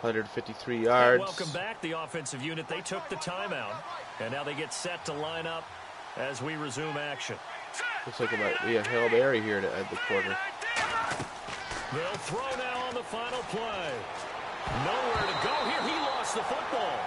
$153 And yards. welcome back, the offensive unit. They took the timeout, and now they get set to line up as we resume action. Looks like it might be a Hail Mary here to end the quarter. They'll throw now on the final play. Nowhere to go here. He lost the football.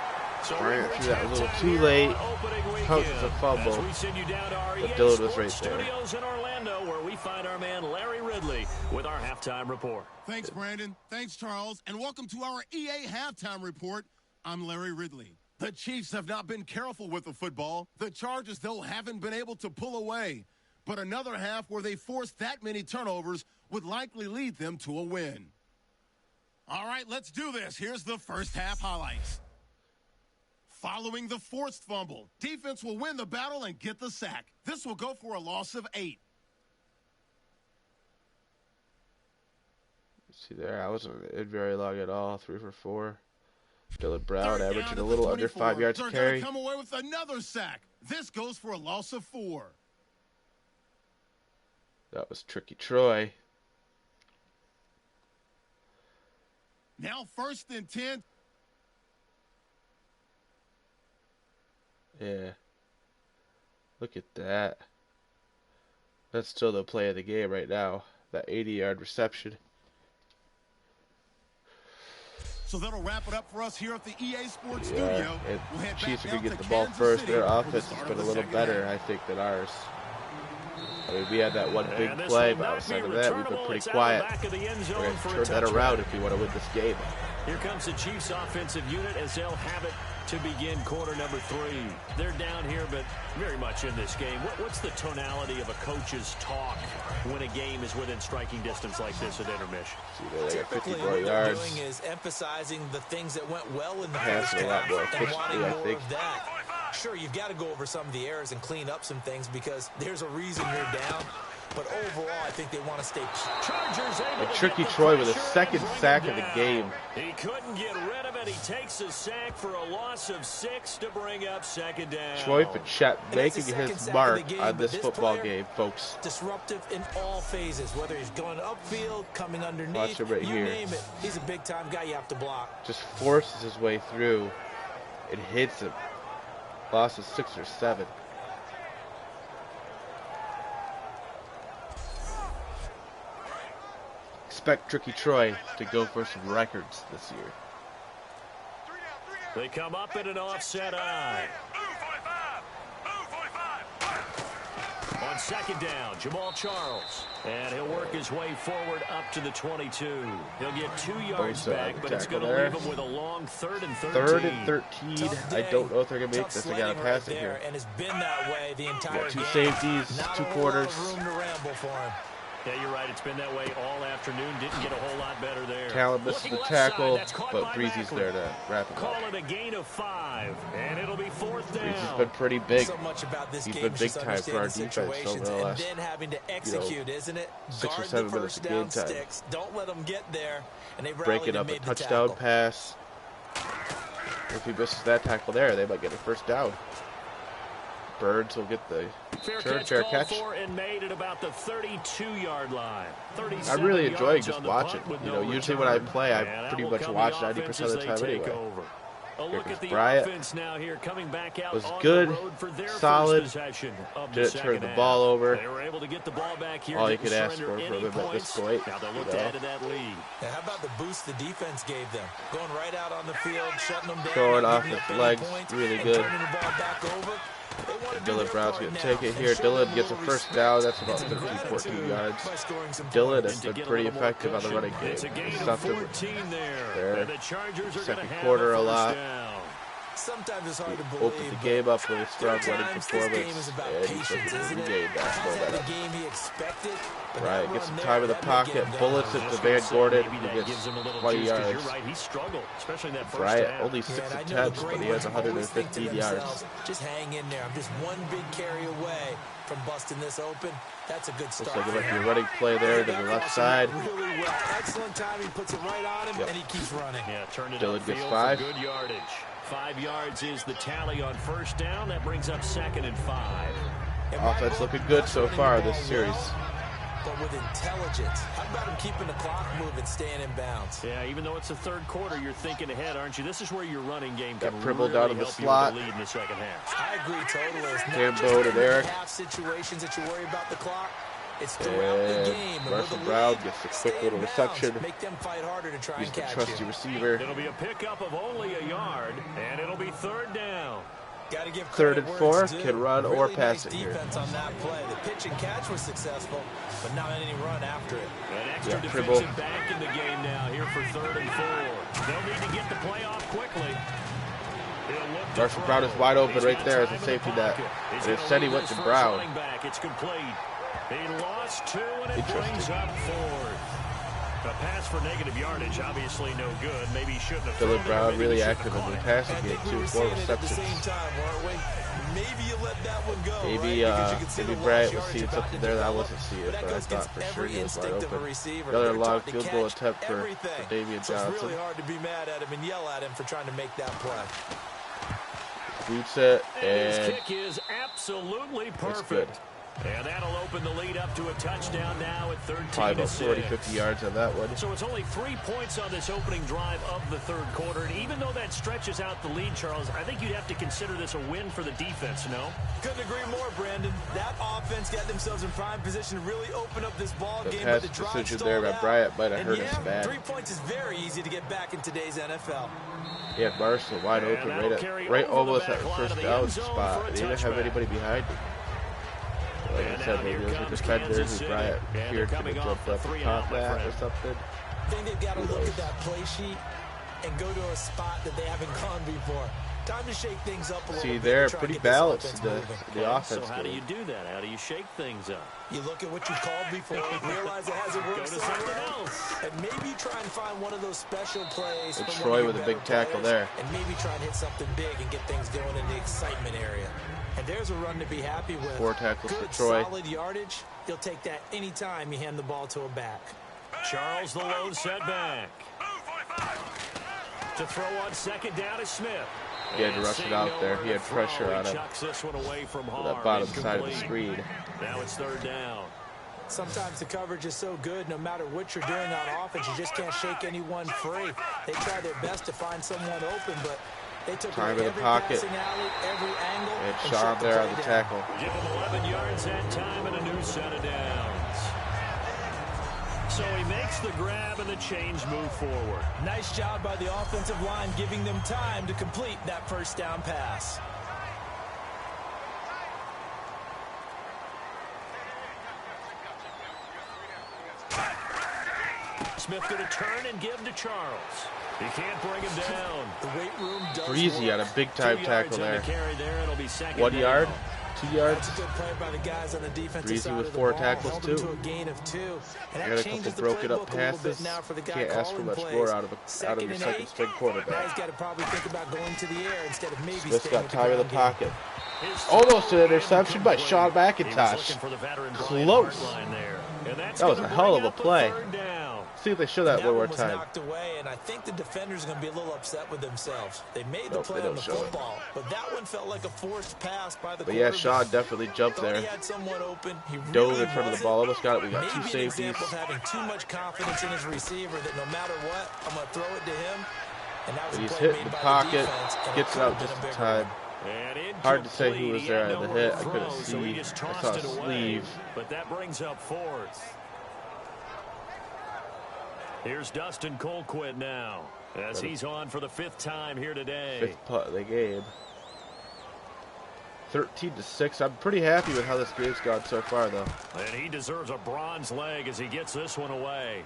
So Bryant we reach threw that a little halftime too here late. on opening Counts as a weekend. fumble. As we send you down to our But EA Dylan was Sports right there. Studios in Orlando, where we find our man Larry Ridley with our halftime report. Thanks, Brandon. Thanks, Charles. And welcome to our EA Halftime Report. I'm Larry Ridley. The Chiefs have not been careful with the football. The Chargers, though, haven't been able to pull away. But another half where they forced that many turnovers would likely lead them to a win. All right, let's do this. Here's the first half highlights. Following the forced fumble, defense will win the battle and get the sack. This will go for a loss of 8. See there, I wasn't in very long at all. 3 for 4. Dylan Brown averaging a little under 5 yards to carry. They're going to come away with another sack. This goes for a loss of 4. That was Tricky Troy. Now 1st and 10. Yeah. Look at that. That's still the play of the game right now. That 80-yard reception. So that'll wrap it up for us here at the EA Sports Yeah, Studio. and We'll head Chiefs are back going to down get the to ball Kansas first. City Their for the offense start has of been a the little second better, half. I think, than ours. I mean, we had that one big And this play, will but not outside be of that, we've been returnable. pretty It's out quiet. the back of the end zone We're going to for a turn that touchdown. around if we want to win this game. Here comes the Chiefs offensive unit as they'll have it to begin quarter number 3. They're down here, but very much in this game. What's the tonality of a coach's talk when a game is within striking distance like this at intermission? See there, they got Typically, 54 what they're yards. doing is emphasizing the things that went well in the Passing first a lot half more and efficiently, wanting I more think. of that. Sure, you've got to go over some of the errors and clean up some things because there's a reason you're down. But overall, I think they want to stay. Chargers able And to Tricky get the Troy with a pressure second and bring sack him of the down. game. He couldn't get rid of it. He takes a sack for a loss of 6 to bring up 2nd down. Troy Fichette And that's making the second his sack mark of the game, on but this this football player- game, folks. Disruptive in all phases, whether he's going upfield, coming underneath, Watch him right you here. name it. He's a big-time guy you have to block. Just forces his way through and hits him. Loss of 6 or 7. Expect Tricky Troy to go for some records this year. They come up in an offset eye. On 2nd down, Jamal Charles. And he'll work his way forward up to the 22. He'll get 2 yards Bosa back, but it's tackle going to there. leave him with a long 3rd and 13. 3rd and 13. Tough I day, don't know if they're going to make tough this. They got to sledding pass right it there, here. and it's been that way the entire Got 2 game. safeties, Not 2 a whole lot quarters. of room to ramble for him. Yeah, you're right. It's been that way all afternoon. Didn't get a whole lot better there. Callan misses Looking the left tackle, side, that's caught but by Breezy's Macklin. there to wrap it Call up. it a gain of 5, and it'll be 4th Breezy's down. been pretty big. So much about this He's game been is big just time for our understanding defense situations over the and last, then having to execute, isn't it? 6 or Guard 7 the minutes first of game down time. sticks. Don't let them get there. And they Breaking up a touchdown pass. If he misses that tackle there, they might get a first down. Birds will get the fair catch. For and made at about the 32-yard line. I'm really enjoying yards just on the watching. punt with You no know, usually return. when I play, I And that pretty will much come watch the 90% offense of the as time they take anyway. over. A Here look comes at the Bryant. offense now here, coming back out Was on good, the road for their solid, first possession of the didn't turn second the half. ball over. They were able to get the ball back here. All you didn't could ask surrender for from any him at this points. point, Now they'll you look to know. add to that lead. Now, how about the boost the defense gave them? Going right out on the field, shutting them down. Throwing not off giving his up any legs, points, really and good. turning the ball back over. They want to do Dylan their Brown's part going to now take it and here. show them Dylan gets a little first respect down. That's about and 13, 14 gratitude yards. by scoring some Dylan points. has To been get a pretty little more effective on the running cushion. game. It's a gain of Something 14 there. there. And the Chargers are going Second to have quarter the a first lot. down. Sometimes it's hard to He believe. opened the but game up with a strong running sometimes this game performance, is about and he's patience, looking to isn't it? regain that Hasn't had the momentum. game he expected, but Right, that get run some there, time in the that may get pocket. him Bullets going. at Just the gonna Van say, Gordon, maybe who that gets gives him a little 20 juice, 'cause yards. You're right, he struggled, especially in that first Bryant, half. only Yeah, 6 and I know the attempts, great but he has ones always think to 115 yards. themselves, just hang in there. I'm just one big carry away from busting this open. That's a good start. Looks like it for might be him. a running play there to the left side. Really well. Excellent time. He puts it right on him, Yep. and he keeps running. Yeah, turned it Dylan gets upfield 5. for good yardage. 5 yards is the tally on first down. That brings up 2nd and 5. In my Offense book, looking good not so running far the this ball series. well, but with intelligence. How about him keeping the clock moving, staying in bounds? Yeah, even though it's the third quarter, you're thinking ahead, aren't you? This is where your running game Got can Primble really down in the help slot. you with the lead in the second half. I agree totally. It's not Cambo just to in the Eric. half situations that you worry about the clock. It's throughout the And game. And Russell with the Brown lead, gets a quick stay in little bounds. reception. Make them fight harder to try He's and the catch trusty you. receiver. It'll be a pickup of only a yard, and it'll be 3rd down. Got to give 3rd credit and where 4, it's due. can run or Really pass nice it here. defense on that play. The pitch and catch was successful, but not any run after it. An extra Yeah, defensive Primble. back in the game now here for 3rd and 4. They'll need to get the play off quickly. He'll look to Marshall throw. Brown is wide open He's right got there as time a in the safety net. pocket. He's And it gonna said he lead went this to first Brown. running back. It's complete. He lost 2, and it Interesting. brings up 4th. A pass for negative yardage, obviously no good. Maybe he shouldn't have thrown Dylan it, Brown maybe he really shouldn't active have in the caught it. passing I game think we too. were 4 seeing it at the receptions. same time, weren't we? Maybe you let that one go, Maybe right? Because you can see maybe the Bryant lost was yardage seeing about something to there that I develop, wasn't seeing, but that but I goes thought against for sure every he was wide instinct of a open. receiver. Another They're long taught to field goal catch attempt for everything. Damian So it's Johnson. really hard to be mad at him and yell at him for trying to make that play. Boots it, And his and kick is absolutely it's good. perfect. And that'll open the lead up to a touchdown now at Probably about 40, 13-6. 50 yards on that one. So it's only 3 points on this opening drive of the third quarter. And even though that stretches out the lead, Charles, I think you'd have to consider this a win for the defense, no? Couldn't agree more, Brandon. That offense got themselves in prime position to really open up this ball The game, pass but the drive decision stalled there by out. Bryant might have And hurt us bad. 3 points is very easy to get back in today's NFL. He had Marshall wide And open, that'll carry right over the almost back at the line first of the down end zone spot. for a They didn't have touchback. anybody behind him. Like And I said, now maybe here it was a comes defender Kansas who City. Bryant And they're appeared to coming have off jumped the up 3 and and out, caught my that or friend. something. I think they've got to look at that play sheet and go to a spot that they haven't gone before. Time to shake things up a little See, bit. they're to try and pretty get this balanced offense in the moving. offense. So how do game. you do that? How do you shake things up? You look at what you've called before, realize it hasn't Go worked to so something well, else. and maybe try and find one of those special plays. And from one Troy of your with a big better tackle players, there. and maybe try and hit something big and get things going in the excitement area. And there's a run to be happy with. 4 tackles Good, for Troy. solid yardage. He'll take that anytime you hand the ball to a back. Charles the low setback. To throw on second down is Smith. He had to rush it out there. He had pressure on him. Chucks this one away from For harm. that bottom side of the Incomplete. screen. Now it's third down. Sometimes the coverage is so good, no matter what you're doing on offense, you just can't shake anyone free. They try their best to find someone open, but they took Time away in the every pocket. passing alley, every angle, And and Sean shut there play on the down. tackle. Give him 11 yards that time and a new set of downs. So he makes the grab and the change move forward. Nice job by the offensive line, giving them time to complete that first down pass. Smith going to turn and give to Charles. He can't bring him down. The weight room does Breezy work. on a big-time 2 tackle yards on the there. carry there. It'll be second 1 down. yard, 2 yards. That's a good play by the guys on the defensive Breezy side with of the 4 ball. tackles, Held them too. to a gain of 2. And Got that a changes couple the broken up playbook a little bit passes. now for the guy Can't ask for calling much plays. more out of your Second and second 8. string Now he's quarterback. got to probably think about going to the air instead of maybe Smith's staying got with the time in the ground game. pocket. His Almost an throw interception by incomplete. Sean He was McIntosh. looking for the veteran Brian Close. Hartline there. And that's That was gonna a hell bring of a up play. third down. See if they show that That one more was time. knocked away, and I think the defenders are going to be a little upset with themselves. They made the Nope, play they on don't the show it. football, but that one felt like a forced pass by the But yeah, quarterback. Sean definitely jumped Thought there. he had someone open. He Dove really in front of the wasn't. ball. Almost got it. We got Maybe 2 an safeties. example of having too much confidence in his receiver that no matter what, I'm going to throw it to him. And that was But a he's play hitting made the by pocket, defense, and gets it could out have been just a in bigger time. one. And Hard to say who incomplete. was He there had on the nowhere hit. to I couldn't throw, so he see. just I tossed saw a it away. sleeve. But that brings up fourth. Here's Dustin Colquitt now, as he's on for the 5th time here today. 5th putt of the game. 13-6. I'm pretty happy with how this game's gone so far, though. And he deserves a bronze leg as he gets this one away.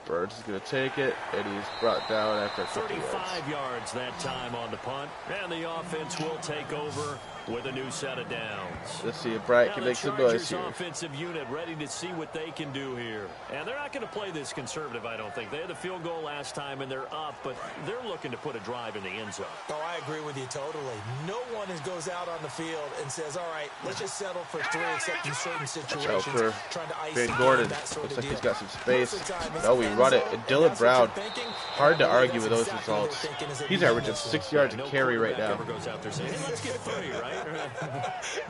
Burns is going to take it, and he's brought down after 50 yards. 35 yards that time on the punt. And the offense will take over with a new set of downs. Let's see if Bryant Now can the make some Chargers noise here. offensive unit ready to see what they can do here. And they're not going to play this conservative, I don't think. They had the field goal last time, and they're up, but they're looking to put a drive in the end zone. Oh, I agree with you totally. No one goes out on the field and says, all right, let's just settle for 3, except in certain situations. for Trying to ice Van the game, Gordon. that sort Looks of like he's deal. got some space. Most of the time, it's No, we end run it. zone, And and Dylan that's what you're Brown, thinking. hard to I believe argue with that's those exactly what results. they're thinking as they He's begin averaging this one. 6 yards a No carry right quarterback now. ever goes out there saying, hey, let's get 3, right?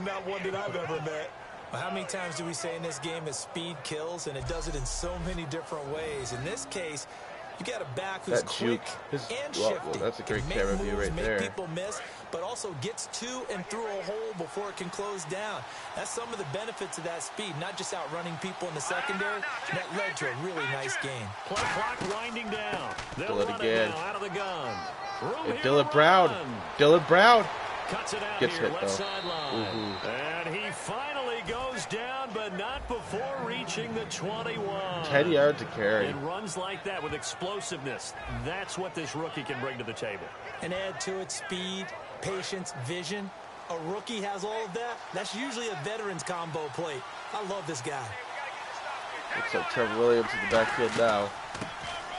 Not one that I've ever met. Well, how many times do we say in this game that speed kills, and it does it in so many different ways? In this case, you got a back who's That quick juke, and well, shifty. that's a great Can make camera view moves, right make there. people miss, but also gets to and through a hole before it can close down. That's some of the benefits of that speed, not just outrunning people in the secondary. That led to a really nice game. Play clock winding down. They'll Do it run again. it now out of the gun. Room And here Dylan to Brown. run. Dylan Brown. Cuts it out Gets here, hit, left though. sideline. And he finally goes down, but not before reaching the 21. 10 yards a carry. And runs like that with explosiveness. That's what this rookie can bring to the table. And add to it speed, patience, vision. A rookie has all of that. That's usually a veteran's combo plate. I love this guy. Looks like Trevor Williams in the backfield now.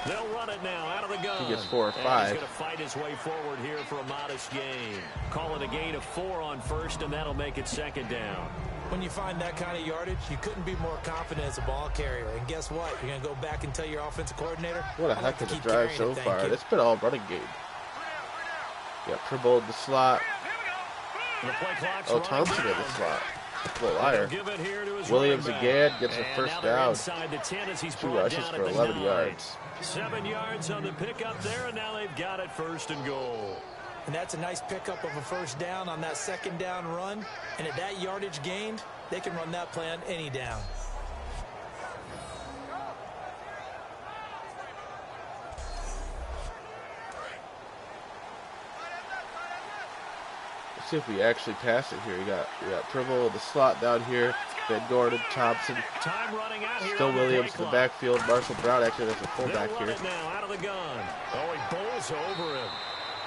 They'll run it now out of the gun. He gets 4 or 5. And he's going to fight his way forward here for a modest gain. Call it a gain of 4 on first, and that'll make it second down. When you find that kind of yardage, you couldn't be more confident as a ball carrier. And guess what? You're going to go back and tell your offensive coordinator, what a heck of a drive so far. It's been all running game. Yeah, Trimble in the slot. The play clock's Oh, Thompson in the slot. A little higher. Williams again gets a first down. 2 rushes for 11 yards. 7 yards on the pickup there, and now they've got it first and goal. And that's a nice pickup of a first down on that second down run. And at that yardage gained, they can run that play on any down. Let's see if we actually pass it here. We got Trimble in the slot down here. Ben Gordon, Thompson. Time running out here. Still Williams in the backfield. Marshall Brown actually has a fullback here. Now out of the gun. Oh, he bowls over him.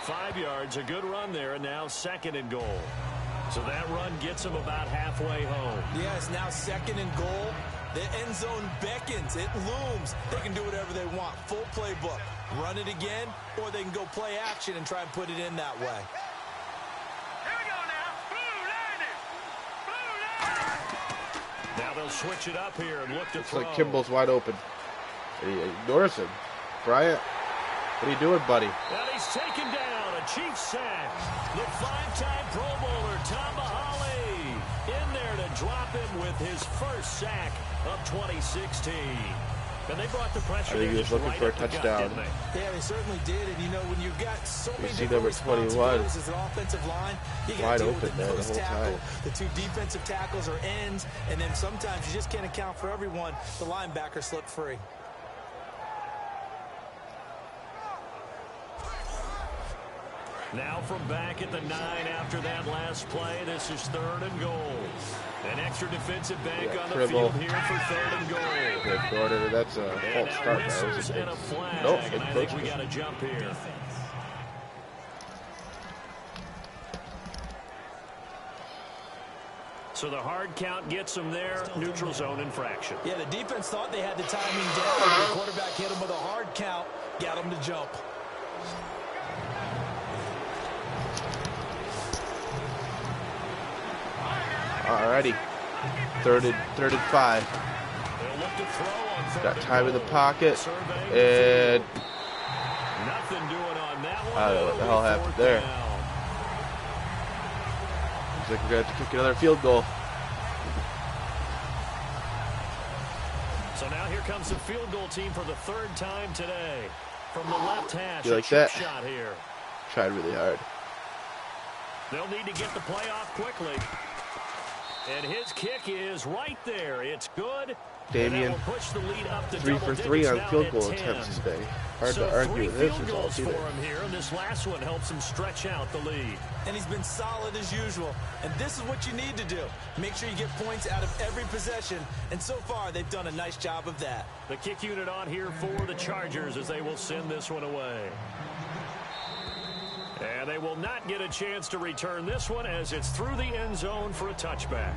5 yards, a good run there, and now second and goal. So that run gets them about halfway home. Yeah, it's now second and goal. The end zone beckons. It looms. They can do whatever they want. Full playbook. Run it again, or they can go play action and try and put it in that way. Now they'll switch it up here and look to Looks throw. like Kimball's wide open. And he ignores him. Bryant, what are you doing, buddy? And he's taken down. A Chiefs sack. The 5-time Pro Bowler, Tom Mahaly, in there to drop him with his first sack of 2016. And they brought the pressure. I think he was looking for a touchdown. Yeah, they certainly did. And, you know, when you've got so many see different number 21. responsibilities as an offensive line, you got to deal with the nose tackle, the 2 defensive tackles or ends, and then sometimes you just can't account for everyone. The linebacker slipped free. Now from back at the 9 after that last play, this is third and goal. An extra defensive back on the Trimble. field here for third and goal. Good Gordon, that's a And false start. That was whistles a big, and a flag. nope, And I think we got a jump here. So the hard count gets them there. Neutral zone infraction. Yeah, the defense thought they had the timing down. The quarterback hit him with a hard count, got him to jump. Alrighty. Third and 5. They'll look to throw on third Got and time in the goal. pocket. Survey. And Nothing doing on that one. I don't know what the hell happened there. Looks like we're going to have to kick another field goal. So now here comes the field goal team for the 3rd time today. From the left hash, You like a chip that? shot here. Tried really hard. They'll need to get the play off quickly. And his kick is right there. It's good. Damian, And that will push the lead up to 3 double for 3 digits on now field at goal 10. attempts today. Hard So to argue 3 with this field result goals for either. him here, and this last one helps him stretch out the lead. And he's been solid as usual. And this is what you need to do. Make sure you get points out of every possession. And so far, they've done a nice job of that. The kick unit on here for the Chargers as they will send this one away. And they will not get a chance to return this one as it's through the end zone for a touchback.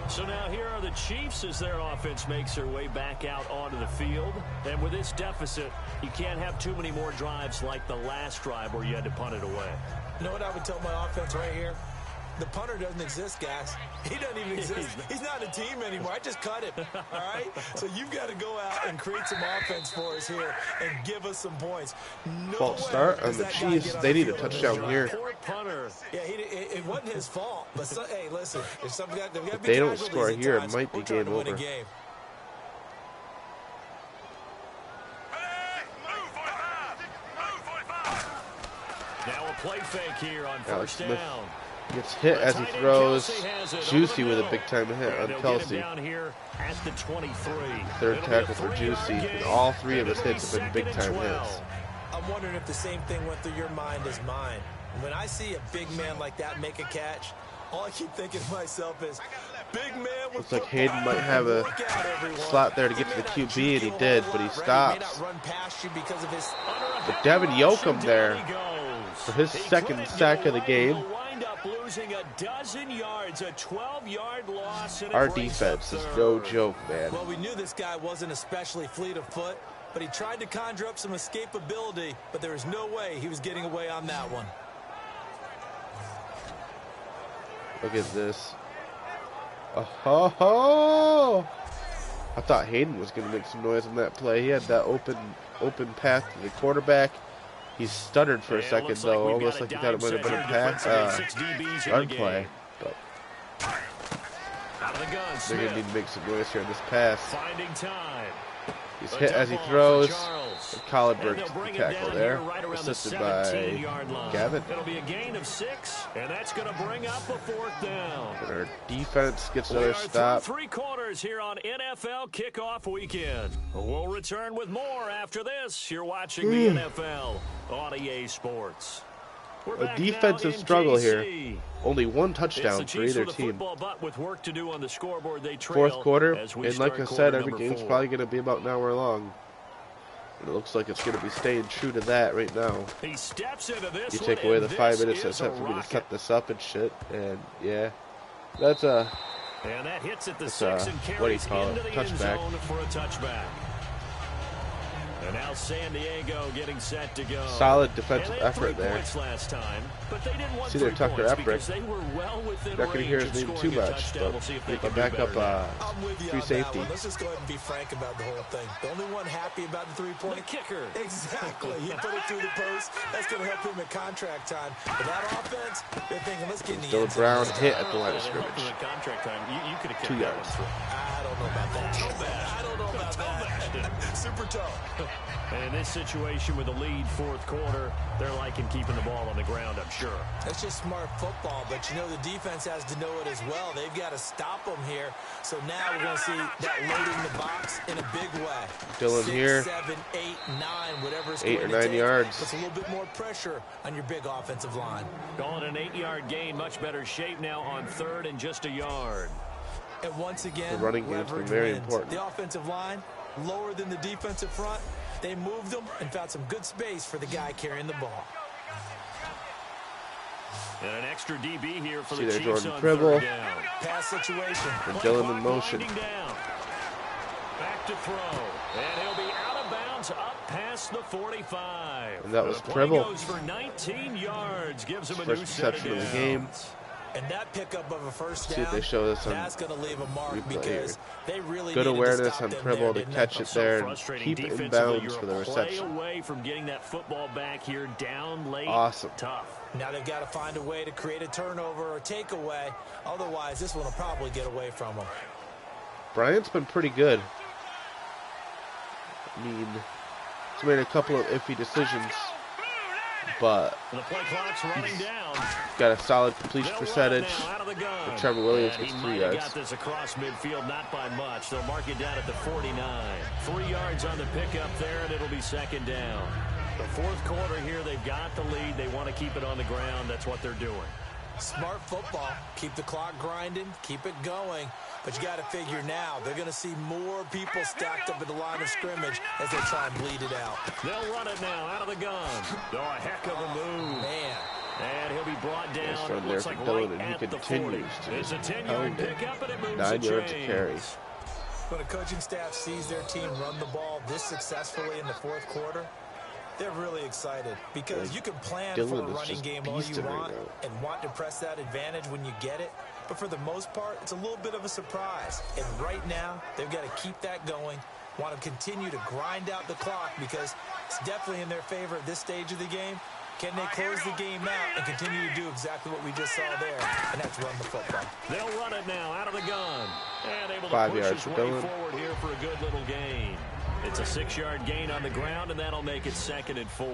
So now here are the Chiefs as their offense makes their way back out onto the field. And with this deficit, you can't have too many more drives like the last drive where you had to punt it away. You know what I would tell my offense right here? The punter doesn't exist, guys. He doesn't even exist. He's not a team anymore. I just cut him, all right? So you've got to go out and create some offense for us here and give us some points. No False way start on does the that guy Chiefs. get on They the need a field on this touchdown drive. here. Poor punter. Yeah, it wasn't his fault. But, hey, listen, if some guy, If they don't score here, it might be game over. Game. Now a play fake here on Alex first Smith down. gets hit as he Tight end throws. Kelsey has it Juicy over the with a middle. big-time hit And on they'll get Kelsey. him down here at the 23. Third It'll be a tackle for 3-yard Juicy. gain, And all 3 of and his it'll be hits have been second and big-time 12. hits. I'm wondering if the same thing went through your mind as mine. When I see a big man like that make a catch, all I keep thinking to myself is, big man with Looks like Hayden might have a Look out, everyone. slot there to get to the QB, and he did, but he stops. He may not run past you because of his... But Devin Yoakum there Down he goes. for his He second couldn't sack get of the away. game. He'll wind up losing a dozen yards, a 12-yard loss. And Our defense is no joke, man. Well, we knew this guy wasn't especially fleet of foot, but he tried to conjure up some escapability, but there was no way he was getting away on that one. Look at this. Oh! I thought Hayden was going to make some noise on that play. He had that open path to the quarterback. He stuttered for a second, though, almost like he thought it might have been a pass, run play. But they're going to need to make some noise here in this pass. Finding time. He's hit as he throws. Colin breaks the tackle there, assisted by Gavin. It'll be a gain of 6, and that's going to bring up a 4th down. And our defense gets another stop. 3 quarters here on NFL Kickoff Weekend. We'll return with more after this. You're watching the NFL on EA Sports. A defensive struggle here. Only 1 touchdown for either team. Fourth quarter, and like I said, every game's probably going to be about an hour long. And it looks like it's going to be staying true to that right now. You take away the 5 minutes that's set for me to set this up and shit, and yeah, that's a, what do you call it, touchback. And now San Diego getting set to go. Solid defensive effort there. Last time, but they didn't want See their Tucker Eprick. They were well within not going to hear his name too much, but a backup free safety. Let's just go ahead and be frank about the whole thing. The only one happy about the 3-point kicker. Exactly. He put it through the post. That's going to help him at contract time. But that offense, they're thinking, let's get in the Still end a Brown zone. hit at the line of scrimmage. Contract time. You could have 2 yards. I don't know about that. I don't know about that. Super tough. And in this situation with a lead 4th quarter, they're liking keeping the ball on the ground, I'm sure. That's just smart football, but you know the defense has to know it as well. They've got to stop them here. So now we're going to see that loading the box in a big way. Dylan 6, here. 7, 8, 9, whatever it's 8 going or 9 to take. yards. Puts a little bit more pressure on your big offensive line. Calling an 8-yard gain, much better shape now on 3rd and just a yard. And once again, the running game's been very important. The offensive line, lower than the defensive front. They moved them and found some good space for the guy carrying the ball. And an extra DB here for See the there, Chiefs Jordan on Pribble. 3rd down. Pass situation. And Dylan in motion. Down. Back to throw. And he'll be out of bounds up past the 45. And that was the Pribble. Goes for 19 yards. Gives him a First new set reception of of the game. And that pickup of a first down, See if they show this on that's going to leave a mark replay because here. they really Good needed awareness to stop on them Pribble there, to catch it there and keep it in bounds for the reception. Away from getting that football back here down late. Awesome. Tough. Now they've got to find a way to create a turnover or takeaway. Otherwise, this one will probably get away from them. Bryant's been pretty good. I mean, he's made a couple of iffy decisions, but the play clock's running down. Got a solid completion percentage. But Trevor Williams gets 3 yards. Got this across midfield, not by much. They'll mark it down at the 49. 3 yards on the pickup there, and it'll be 2nd down. The 4th quarter here, they've got the lead. They want to keep it on the ground. That's what they're doing. Smart football. Keep the clock grinding. Keep it going. But you got to figure now, they're going to see more people stacked up at the line of scrimmage as they try and bleed it out. They'll run it now out of the gun. Oh, a heck of a move. Man. And he'll be brought down. Nice run there from Dylan, and he continues to it's a 10-yard pickup, and it moves 9 yards to carry. When a coaching staff sees their team run the ball this successfully in the 4th quarter, they're really excited because you can plan for a running game all you want and want to press that advantage when you get it. But for the most part, it's a little bit of a surprise. And right now, they've got to keep that going, want to continue to grind out the clock because it's definitely in their favor at this stage of the game. Can they close the game out and continue to do exactly what we just saw there? And that's run the football. They'll run it now out of the gun. And able to 5 push yards his way forward here for a good little gain. It's a 6-yard gain on the ground, and that'll make it 2nd and 4.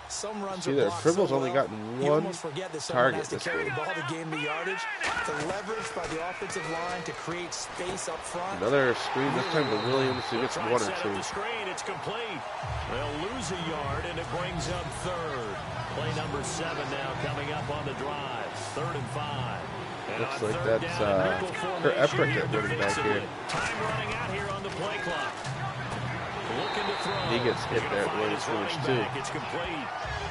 Some runs See there, Pribble's only gotten one target to carry the ball to gain the yardage. The leverage by the offensive line to create space up front. Another screen, this time to Williams, who gets 1 or 2. Screen, it's complete. They'll lose a yard, and it brings up 3rd. Play number 7 now coming up on the drive. 3rd and 5. And looks like that's her Eprick at running back here. Time running out here on the play clock. Looking to throw. He gets hit there at Williams finish too. It's complete.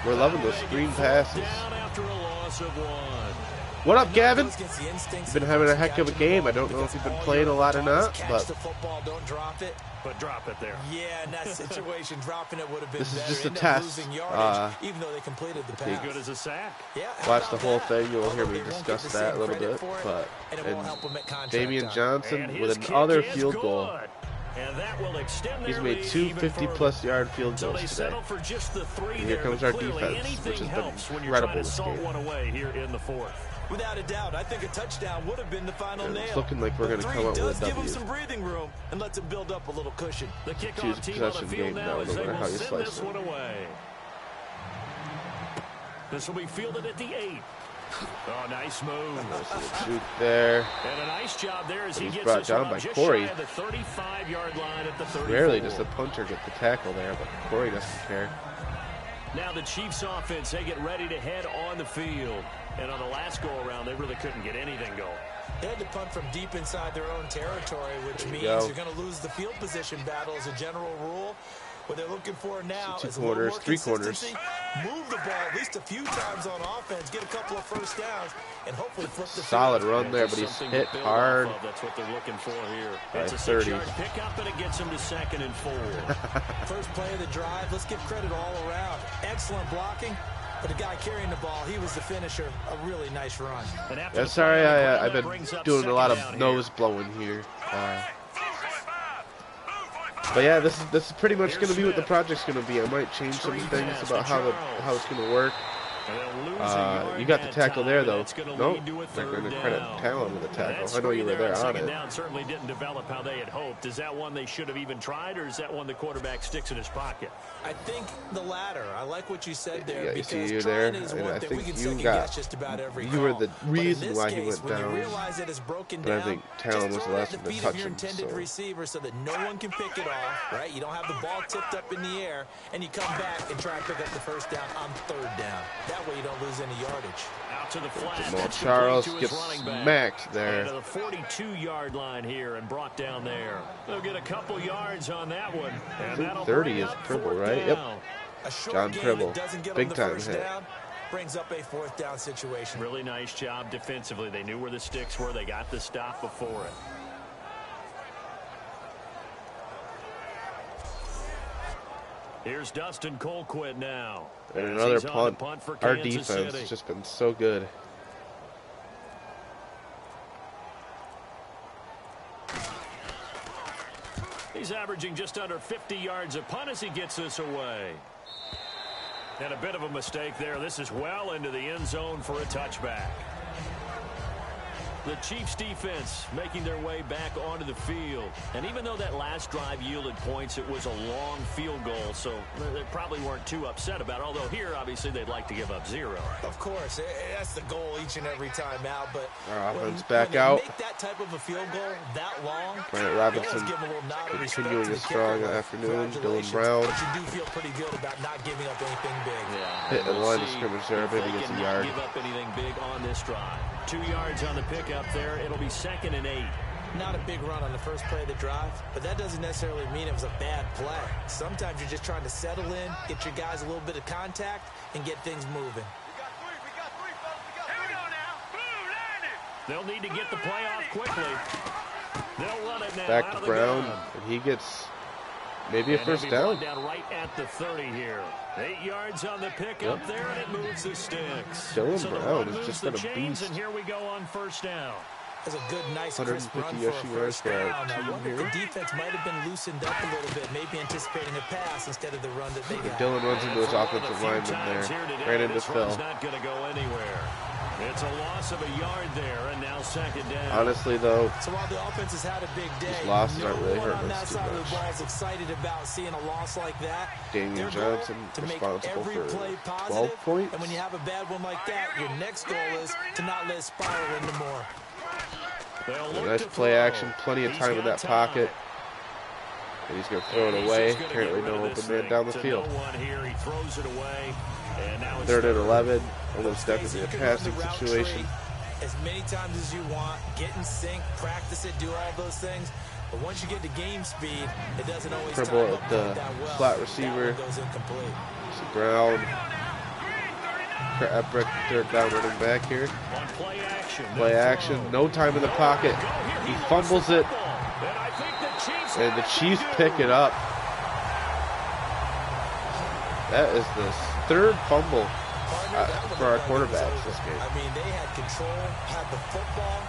We're loving those screen passes. Down after a loss of 1. What up, Gavin? Goes against the instincts Been of having a those heck of a catching the game. ball I don't know if because you've been all playing a you're lot or taught is not, catch but the football, don't drop it. But drop it there. Yeah, in that situation, dropping it would have been this is better. just a End up test. losing yardage, even though they completed the As pass. good as a sack. Yeah, how Watch the about whole that? thing. You'll hear Although me they won't discuss get the that a same little credit bit. for it, But and it won't help them at contract Damian time. Johnson And with his kick another is field goal. good. And that will extend He's their made lead two even 50-plus yard field So goals they today. settle for just the 3 And here there, comes but our clearly defense, anything which has helps been when you're trying incredible to this salt game. one away here in the 4th. Without a doubt, I think a touchdown would have been the final And nail. it's looking like we're But going to 3 come out does with a give them W. some breathing room and lets them build up a little cushion. The Choose kickoff team on the possession field game now now, as no they matter will how you send slice this it. one away. This will be fielded at the 8. Oh, nice move. Shoot there. And a nice job there as he He's gets brought this down one by up just Corey. shy of the 35-yard line at the 34. Rarely does the punter get the tackle there, but Corey doesn't care. Now the Chiefs offense, they get ready to head on the field. And on the last go-around, they really couldn't get anything going. They had to punt from deep inside their own territory, which There you means go. you're going to lose the field position battle as a general rule. What they're looking for now Two is a little corners, more three corners. consistency. Move the ball at least a few times on offense, get a couple of first downs, and hopefully flip the Solid field. run there, but he's Something to hit build hard. off of. That's what they're looking for here. By It's a 30. 6-yard pickup, and it gets them to 2nd and 4. First play of the drive, let's give credit all around. Excellent blocking, but the guy carrying the ball, he was the finisher. A really nice run. And after Yeah, the sorry, play on the ground, I've that been brings up doing a lot of 2nd down nose here. blowing here. But yeah, this is pretty much going to be what the project's going to be. I might change some things about how it's going to work. You got the tackle there, though. Nope, they're going to credit Talon with the tackle. I know you were there on it. Down certainly didn't develop how they had hoped. Is that one they should have even tried, or is that one the quarterback sticks in his pocket? I think the latter. I like what you said there. Yeah, you because see you there, trying is and one I thing. think We can you second got- guess just about every you were call. the But in reason this why he case, went when down. you realize that it's broken But I down, think Talon just was the throw it last at one the to feet touch of your him, intended so- receiver so that no one can pick it off, right? You don't have the ball tipped up in the air, and you come back and try and pick up the first down on 3rd down. That way you don't lose any yardage. Out to the flat. Jamal That's Charles complete to his gets running back. smacked there. And to the 42-yard line here and brought down there. They'll get a couple yards on that one. And that'll 30 bring is up Tribble, 4th right? Yep. down. A short John game Tribble, that doesn't get big them the time first hit. down brings up a 4th down situation. Really nice job defensively. They knew where the sticks were. They got the stop before it. Here's Dustin Colquitt now. And As another he's on the punt. for Our Kansas defense City. has just been so good. He's averaging just under 50 yards a punt as he gets this away. And a bit of a mistake there. This is well into the end zone for a touchback. The Chiefs defense making their way back onto the field. And even though that last drive yielded points, it was a long field goal, so they probably weren't too upset about it. Although here, obviously, they'd like to give up 0. Of course, that's the goal each and every time out. But Our when, offense back when out. they make that type of a field goal that long, Brandon you always Robinson give them a little nod of respect continuing to the his strong kicker. afternoon. Dylan Congratulations. Brown But you do feel pretty good about not giving up anything big. hitting the We'll line of see scrimmage there. if Maybe they gets a can yard. give up anything big on this drive. 2 yards on the pickup there. It'll be 2nd and 8. Not a big run on the first play of the drive, but that doesn't necessarily mean it was a bad play. Sometimes you're just trying to settle in, get your guys a little bit of contact, and get things moving. They'll need to get the play off quickly. They'll run it now. Back out to of the Brown, gun. and he gets maybe a And he'll first be down. brought down right at the 30 here. 8 yards on the pickup Yep. there, and it moves the sticks. Dylan So the Brown run has moves just the been a chains, beast. and here we go on 1st down. That's a good, nice, crisp 150 run for a rushing yards first for our down. I team wonder if here. the defense might have been loosened up a little bit, maybe anticipating a pass instead of the run that they got. Dylan runs into his For one of the offensive few lineman times there. here today, Ran into this Phil. run's not going to go anywhere. It's a loss of a yard there, and now 2nd down. Honestly, though, So while the offense has had a big day, These losses no aren't really one hurting on us that too side of much. the ball is excited about seeing a loss like that. Damian Their goal, Johnson to make responsible every for play 12 positive, points. and when you have a bad one like that, your next goal is to not let it spiral into more. They'll look nice to play throw. action, plenty of He's time in got that time. pocket. And he's going to throw And it he's away. just gonna Apparently get rid no of this open man thing down the to field. No one here. He throws it away. And now it's 3rd and 3rd. 11. Almost Stacey, definitely a you can run the passing route situation. tree as many times as you want, get in sync, practice it, do all those things. But once you get to game speed, it doesn't always Dribble time at up the that well. slot That receiver. one goes incomplete. See Brown. Epic third down running back here. On play action. Play action. No time in the pocket. He fumbles it. And the Chiefs pick it up. That is the third fumble for our quarterbacks this game. I mean, they had control, had the football,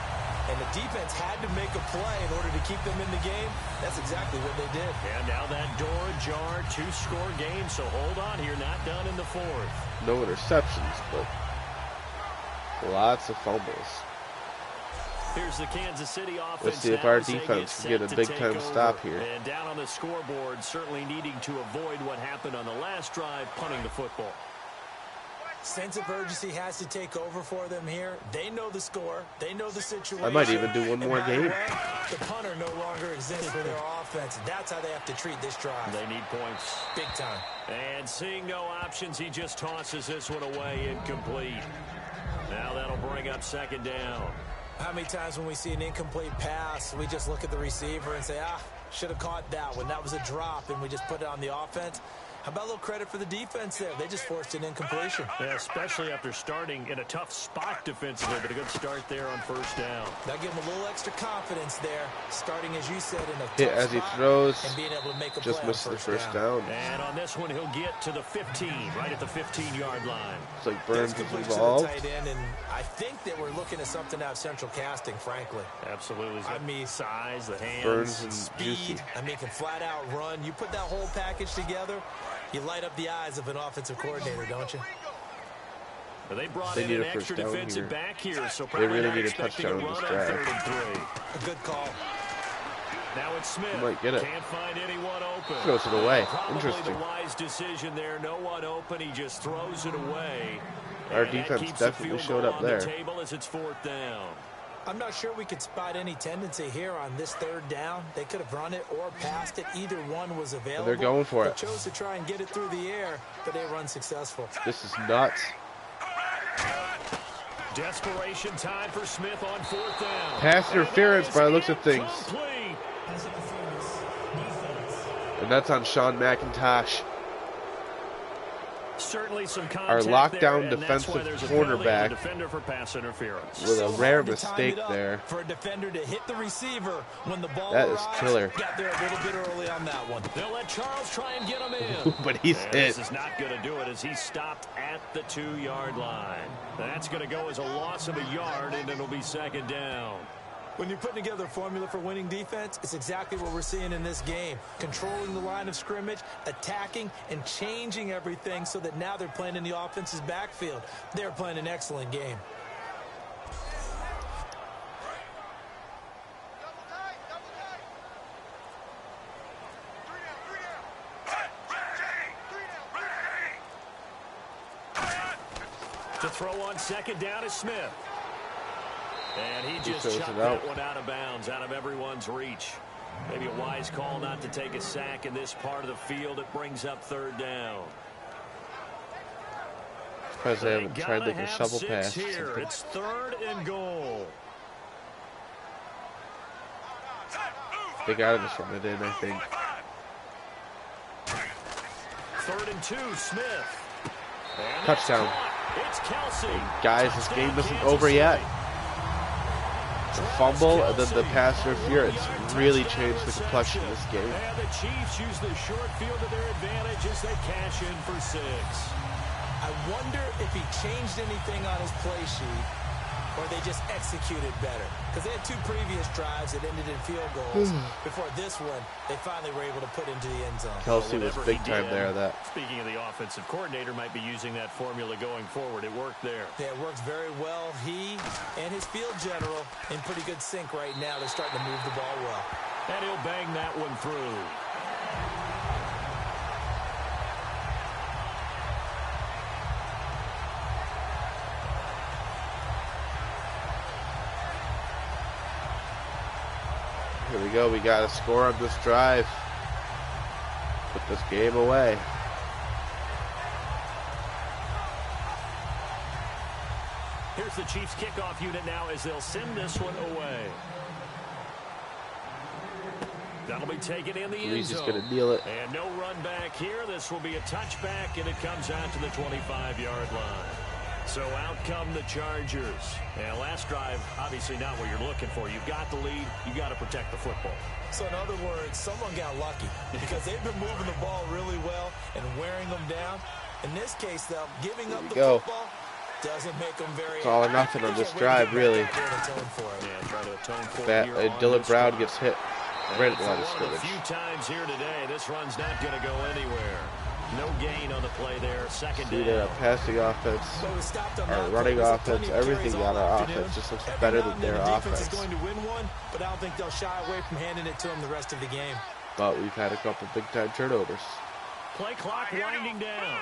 and the defense had to make a play in order to keep them in the game. That's exactly what they did. And now that door ajar, 2-score game, so hold on here, not done in the fourth. No interceptions, but lots of fumbles. Here's the Kansas City offense. Let's see if our defense can get a big-time stop here. And down on the scoreboard, certainly needing to avoid what happened on the last drive, punting the football. Sense of urgency has to take over for them here. They know the score. They know the situation. I might even do one more game. The punter no longer exists for their offense. That's how they have to treat this drive. They need points. Big time. And seeing no options, he just tosses this one away, incomplete. Now that'll bring up second down. How many times when we see an incomplete pass, we just look at the receiver and say, should have caught that one. That was a drop, and we just put it on the offense. How about a little credit for the defense there? They just forced an incompletion. Yeah, especially after starting in a tough spot defensively, but a good start there on first down. That give him a little extra confidence there, starting, as you said, in a Hit tough as he spot throws, and being able to make a just play misses on the first down. And on this one, he'll get to the 15, right at the 15-yard line. It's like Burns is completion involved. to the tight end, and I think that we're looking at something out of central casting, frankly. Absolutely. I mean, size, the hands, Burns and speed. Juicy. I mean, can flat out run. You put that whole package together, you light up the eyes of an offensive coordinator, don't you? They brought They in need an a first extra down defensive here. back here, so They probably really not need a expecting touchdown run this on drive. 3rd and 3. A good call. Now it's Smith. He might get it. Can't find anyone open. Throws it away. Probably Interesting. the wise decision there. No one open. He just throws it away. Our And that defense keeps the definitely field showed goal up on there. the table as it's 4th down. I'm not sure we could spot any tendency here on this 3rd down. They could have run it or passed it. Either one was available. They're going for it. They chose to try and get it through the air, but they were unsuccessful. This is nuts. Desperation time for Smith on 4th down. Pass interference by the looks of things. Complete. And that's on Sean McIntosh. Certainly some Our contact lockdown there, and that's why defensive there's a penalty on the cornerback defender for pass interference. with a So rare hard to time mistake it up there. for a defender to hit the receiver when the ball That is arrives. killer. Got there a little bit early on that one. They'll let Charles try and get him in. But he's And hit. This is not going to do it as he stopped at the 2-yard line. That's going to go as a loss of a yard, and it'll be 2nd down. When you're putting together a formula for winning defense, it's exactly what we're seeing in this game. Controlling the line of scrimmage, attacking, and changing everything so that now they're playing in the offense's backfield. They're playing an excellent game. To throw on 2nd down is Smith. And he just throws chopped it out. that one out of bounds, out of everyone's reach. Maybe a wise call not to take a sack in this part of the field. It brings up 3rd down. Because they haven't tried like a shovel 6 pass. here. It's 3rd and goal. They got to just run it in, I think. 3rd and 2, Smith. And Touchdown. It's Kelsey. Guys, this game isn't over yet. The fumble and then the pass interference really changed the complexion of this game. And the Chiefs use the short field to their advantage as they cash in for 6. I wonder if he changed anything on his play sheet or they just executed better. Because they had 2 previous drives that ended in field goals. Before this one, they finally were able to put into the end zone. Kelsey was Whatever big he time did, there. That Speaking of the offensive coordinator, might be using that formula going forward. It worked there. Yeah, it works very well. He and his field general in pretty good sync right now. They're starting to move the ball well. And he'll bang that one through. Here we go. We got a score on this drive. Put this game away. Here's the Chiefs kickoff unit now as they'll send this one away. That'll be taken in the end He's just zone. going to kneel it. And no run back here. This will be a touchback, and it comes out to the 25-yard line. So out come the Chargers. And last drive, obviously not what you're looking for. You've got the lead. You've got to protect the football. So in other words, someone got lucky because they've been moving the ball really well and wearing them down. In this case, though, giving up the football doesn't make them very. It's all or nothing on this drive, really. Yeah, try to atone for it here Dylan Brown gets hit right at the line of scrimmage. A few times here today, this run's not going to go anywhere. No gain on the play there. Second down. Their passing offense, our running offense, everything on our offense just looks better than their offense. Is going to win one, but I don't think they'll shy away from handing it to them the rest of the game. But we've had a couple big-time turnovers. Play clock winding down.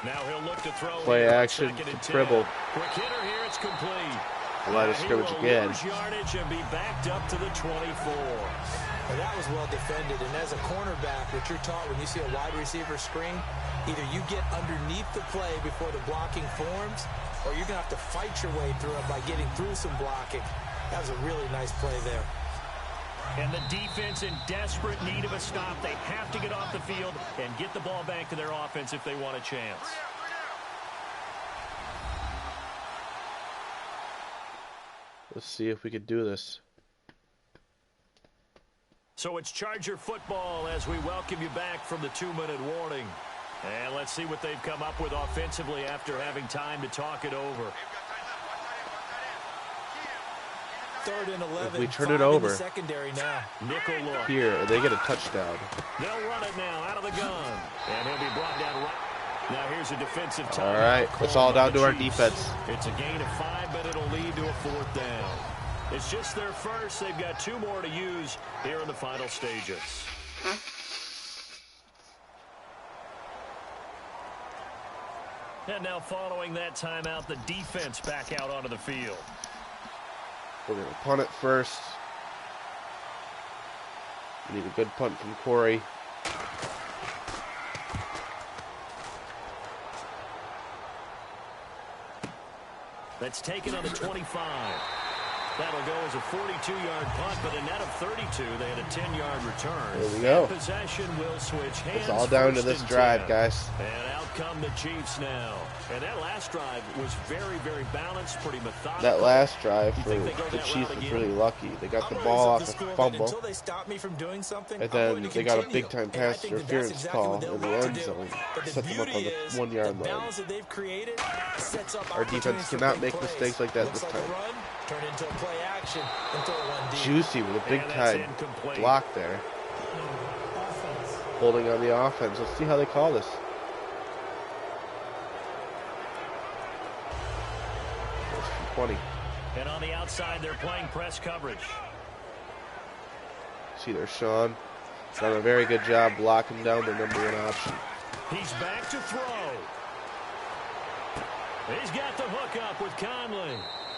Now he'll look to throw. Play action to dribble. Quick hitter here, it's complete. The line of scrimmage again. Lose yardage and be backed up to the 24. Well, that was well defended, and as a cornerback, what you're taught when you see a wide receiver screen, either you get underneath the play before the blocking forms, or you're going to have to fight your way through it by getting through some blocking. That was a really nice play there. And the defense in desperate need of a stop. They have to get off the field and get the ball back to their offense if they want a chance. Let's see if we can do this. So it's Charger football as we welcome you back from the 2-minute warning. And let's see what they've come up with offensively after having time to talk it over. 3rd and 11. If we turn it over secondary now. Nickel look. Here, they get a touchdown. They'll run it now out of the gun. And he'll be brought down right. Now here's a defensive timeout. All right, it's all down to our defense. It's a gain of 5, but it'll lead to a 4th down. It's just their first. They've got 2 more to use here in the final stages. And now following that timeout, the defense back out onto the field. We're going to punt it first. We need a good punt from Corey. That's taken on the 25. That'll go as a 42-yard punt, but a net of 32. They had a 10-yard return. There we go. And possession will switch hands. It's all down to this drive, guys. And out come the Chiefs now. And that last drive was very, very balanced, pretty methodical. That last drive for the Chiefs was really lucky. They got the ball off a fumble. Until they stop me from doing something, And then they got a big-time pass interference call in the end zone. Set them up on the 1-yard line. Our defense cannot make mistakes like that this time. Turn into a play action and throw one deep. Juicy with a big-time block there. Holding on the offense. Let's see how they call this. That's from 20. And on the outside, they're playing press coverage. See there, Sean. Done a very good job blocking down the number 1 option. He's back to throw. He's got the hook up with Conley.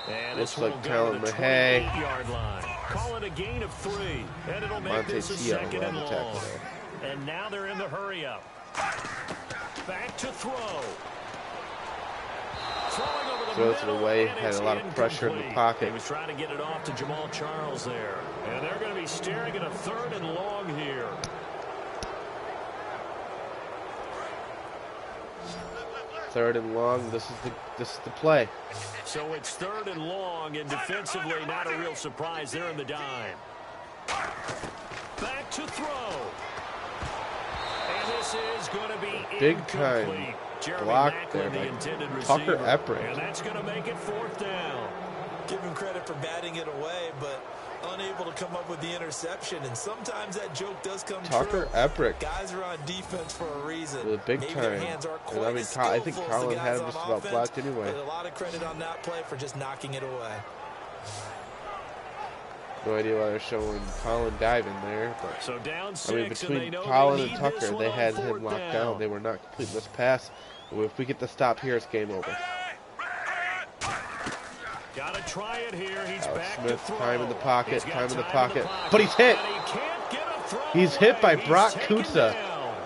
And looks like Talon Mahay. Call it a gain of 3. And it'll make this a 2nd and long. And now they're in the hurry up. Back to throw. Throws it away. Had a lot of pressure in the pocket. He was trying to get it off to Jamal Charles there. And they're going to be staring at a 3rd and long here. Third and long. This is the play. So it's 3rd and long, and defensively not a real surprise. They're in the dime. Back to throw. And this is going to be big time block there by Tucker Eppert. And that's going to make it 4th down. Give him credit for batting it away, but unable to come up with the interception, and sometimes that joke does come true. Tucker Eppert. Guys are on defense for a reason. With a big Maybe time. their hands aren't quite I mean, I think Colin had him just about offense, blocked anyway. but a lot of credit on that play for just knocking it away. No idea why they're showing Colin diving there. But, so down 6, I mean, between Colin and Tucker, they had him locked down. They were not completing this pass. If we get the stop here, it's game over. Gotta try it here. He's back Smith, to throw. time in the pocket, but he's hit. He's hit by Brock Kutza,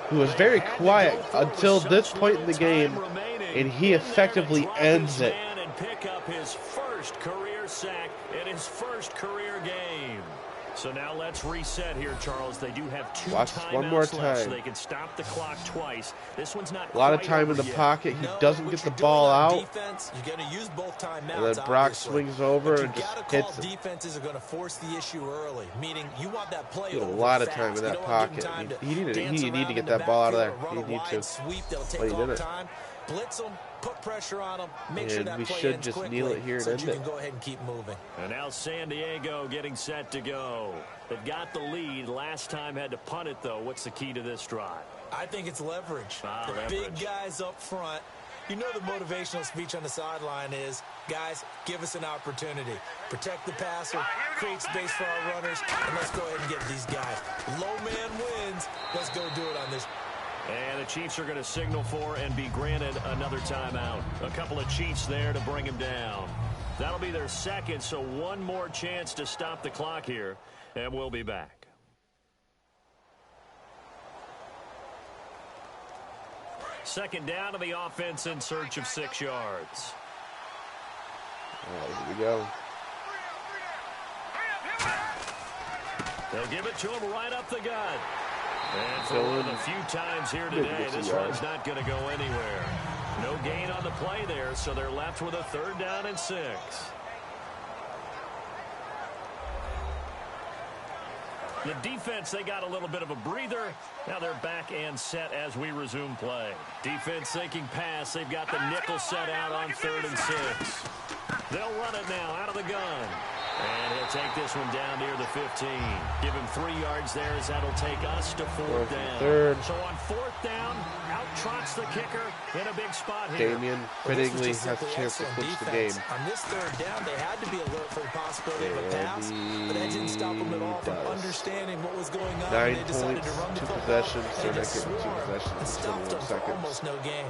who was very quiet until this point in the game, and he effectively ends it. And pick up his first career sack in his first career game. So now let's reset here, Charles. They do have two Watch one more timeouts left, so time. they can stop the clock twice. This one's not A lot of quite time over in the yet. pocket. He No, doesn't what get the you're doing ball on out. defense, you're going to use both timeouts, And then Brock obviously. swings over but you and just gotta call hits it. defenses are going to force the issue early, meaning you want that play He had a over lot of fast. time in You that don't want to give pocket. him time to He dance need to around get in the that ball out of there. backfield or He run a needs to. wide sweep that'll But take he off didn't. time. Blitz them, put pressure on them, make sure And that we play should ends just quickly kneel it here and so that end you it. can go ahead and keep moving. And now San Diego getting set to go. They've got the lead. Last time had to punt it, though. What's the key to this drive? I think it's leverage. The leverage. big guys up front. You know the motivational speech on the sideline is, guys, give us an opportunity. Protect the passer, create space for our runners, and let's go ahead and get these guys. Low man wins. Let's go do it on this. And the Chiefs are going to signal for and be granted another timeout. A couple of Chiefs there to bring him down. That'll be their second, so one more chance to stop the clock here, and we'll be back. Second down to the offense in search of 6 yards. All right, here we go. They'll give it to him right up the gut. And for Dylan, one of the few times here today, gets a this yard. run's not going to go anywhere. No gain on the play there, so they're left with a 3rd down and 6. The defense, they got a little bit of a breather. Now they're back and set as we resume play. Defense thinking pass. They've got the nickel set out on 3rd and 6. They'll run it now out of the gun. And he'll take this one down near the 15. Give him 3 yards there as that'll take us to 4th down. Third. So on 4th down, out trots the kicker in a big spot here. Damian Well, this was fittingly just has a simply chance to excellent switch the defense. game. On this 3rd down, they had to be alert for the possibility of a pass, And but that didn't stop them at all from does. understanding what was going on. 9 They decided points, to run the 2 football. possessions. They They're not just getting 2 swarmed possessions and in stopped 21 them for seconds. almost no gain.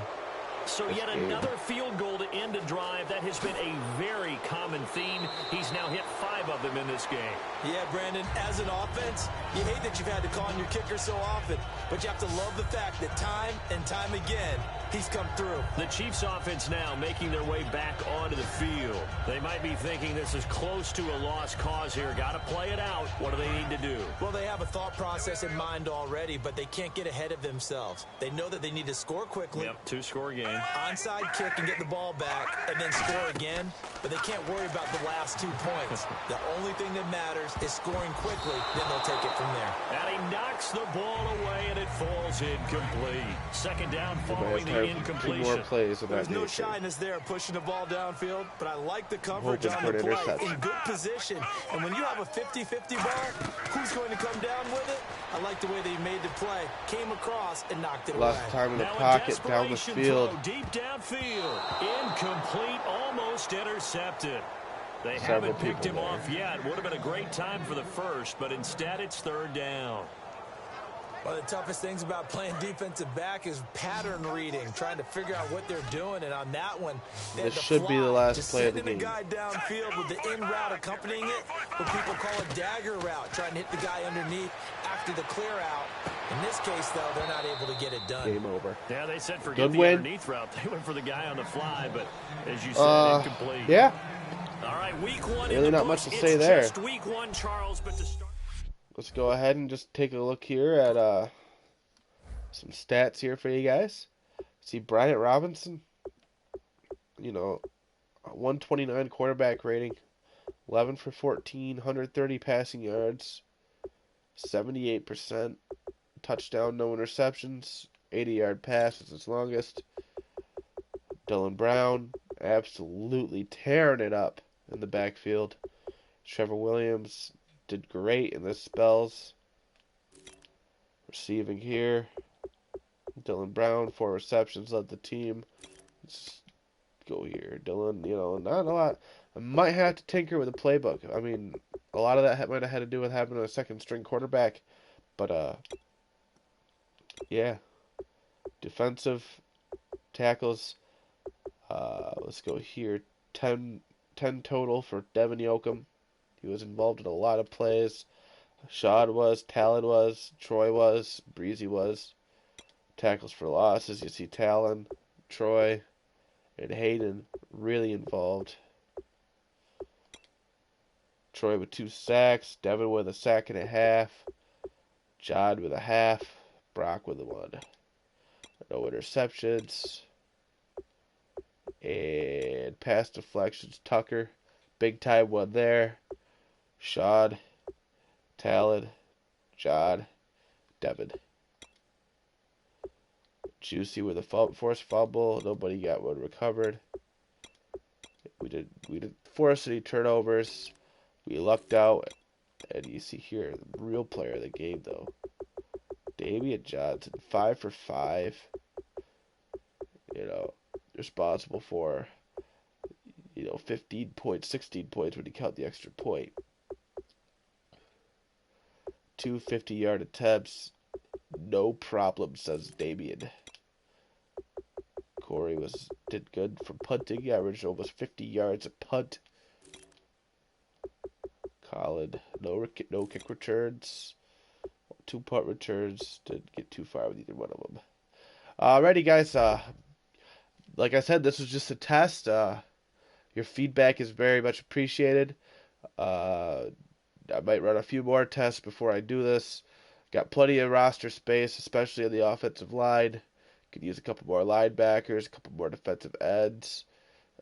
So yet another field goal to end a drive. That has been a very common theme. He's now hit 5 of them in this game. Yeah, Brandon, as an offense, you hate that you've had to call on your kicker so often, but you have to love the fact that time and time again, he's come through. The Chiefs offense now making their way back onto the field. They might be thinking this is close to a lost cause here. Got to play it out. What do they need to do? Well, they have a thought process in mind already, but they can't get ahead of themselves. They know that they need to score quickly. Yep, 2-score game. Onside kick and get the ball back and then score again, but they can't worry about the last 2 points. The only thing that matters is scoring quickly, then they'll take it from there. And he knocks the ball away, and it falls incomplete. 2nd down They following might the have 2 more incompletion. plays of There's that no nature. shyness there pushing the ball downfield, but I like the coverage Hoping on for the an play. interception. In good position. And when you have a 50-50 ball, who's going to come down with it? I like the way they made the play. Came across and knocked it Less away. time in the Now a pocket, down the desperation field. throw deep downfield. Incomplete, almost intercepted. They Several haven't picked him people there. off yet. Would have been a great time for the first, but instead it's 3rd down. One of the toughest things about playing defensive back is pattern reading, trying to figure out what they're doing. And on that one, they had This to should be the fly, last just play of the sending game. a guy downfield with the in route accompanying it, what people call a dagger route, trying to hit the guy underneath after the clear out. In this case, though, they're not able to get it done. Game over. Yeah, they said forget Good the win. underneath route. They went for the guy on the fly, but as you said, incomplete. Yeah. All right, week 1 Really in the not books. much to It's say there. just week 1, Charles, but to start. Let's go ahead and just take a look here at some stats here for you guys. See Bryant Robinson, a 129 quarterback rating, 11 for 14, 130 passing yards, 78% touchdown, no interceptions, 80-yard pass is his longest. Dylan Brown, absolutely tearing it up in the backfield. Trevor Williams did great in the spells. Receiving here. Dylan Brown, 4 receptions, led the team. Let's go here. Dylan, not a lot. I might have to tinker with the playbook. I mean, a lot of that might have had to do with having a second-string quarterback. But, yeah. Defensive tackles. Let's go here. 10 total for Devin Yoakum. He was involved in a lot of plays. Shad was, Talon was, Troy was, Breezy was. Tackles for losses, you see Talon, Troy, and Hayden really involved. Troy with 2 sacks. Devin with a sack and a half. John with a half. Brock with a 1. No interceptions. And pass deflections. Tucker. Big time one there. Sean. Talon. John. Devin. Juicy with a forced fumble. Nobody got one recovered. We didn't force any turnovers. We lucked out. And you see here, the real player of the game, though. Damian Johnson, 5 for 5. You know, responsible for, 15 points, 16 points when you count the extra point. 2 50-yard attempts. No problem, says Damian. Corey did good for punting. He averaged almost 50 yards a punt. Colin, no kick returns. 2 punt returns. Didn't get too far with either one of them. Alrighty, guys. Like I said, this was just a test. Your feedback is very much appreciated. I might run a few more tests before I do this. Got plenty of roster space, especially on the offensive line. Could use a couple more linebackers, a couple more defensive ends,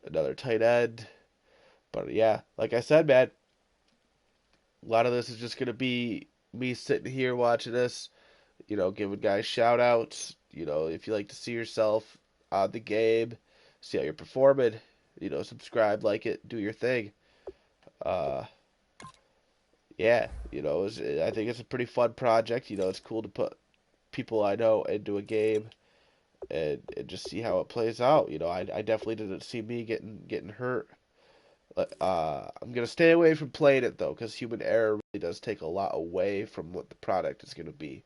another tight end. But yeah, like I said, man, a lot of this is just gonna be me sitting here watching this, giving guys shout outs. If you like to see yourself on the game, see how you're performing, subscribe, like it, do your thing. Uh, yeah, I think it's a pretty fun project. It's cool to put people I know into a game and just see how it plays out. I definitely didn't see me getting hurt. I'm gonna stay away from playing it though, because human error really does take a lot away from what the product is gonna be.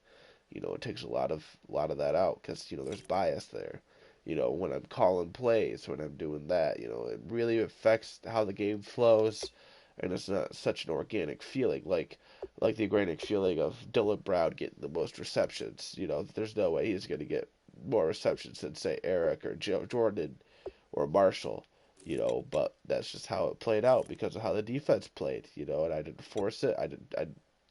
It takes a lot of that out because there's bias there. When I'm calling plays, when I'm doing that, it really affects how the game flows, and it's not such an organic feeling like the organic feeling of Dylan Brown getting the most receptions. There's no way he's gonna get more receptions than say Eric or Jordan or Marshall. But that's just how it played out because of how the defense played. And I didn't force it. I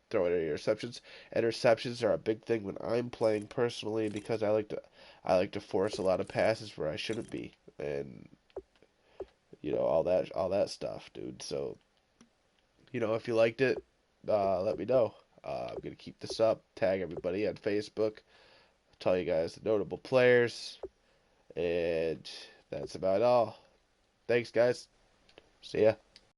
throw in interceptions. Interceptions are a big thing when I'm playing personally because I like to force a lot of passes where I shouldn't be, and all that stuff, dude. So if you liked it, let me know. I'm gonna keep this up. Tag everybody on Facebook. Tell you guys the notable players, and that's about all. Thanks, guys. See ya.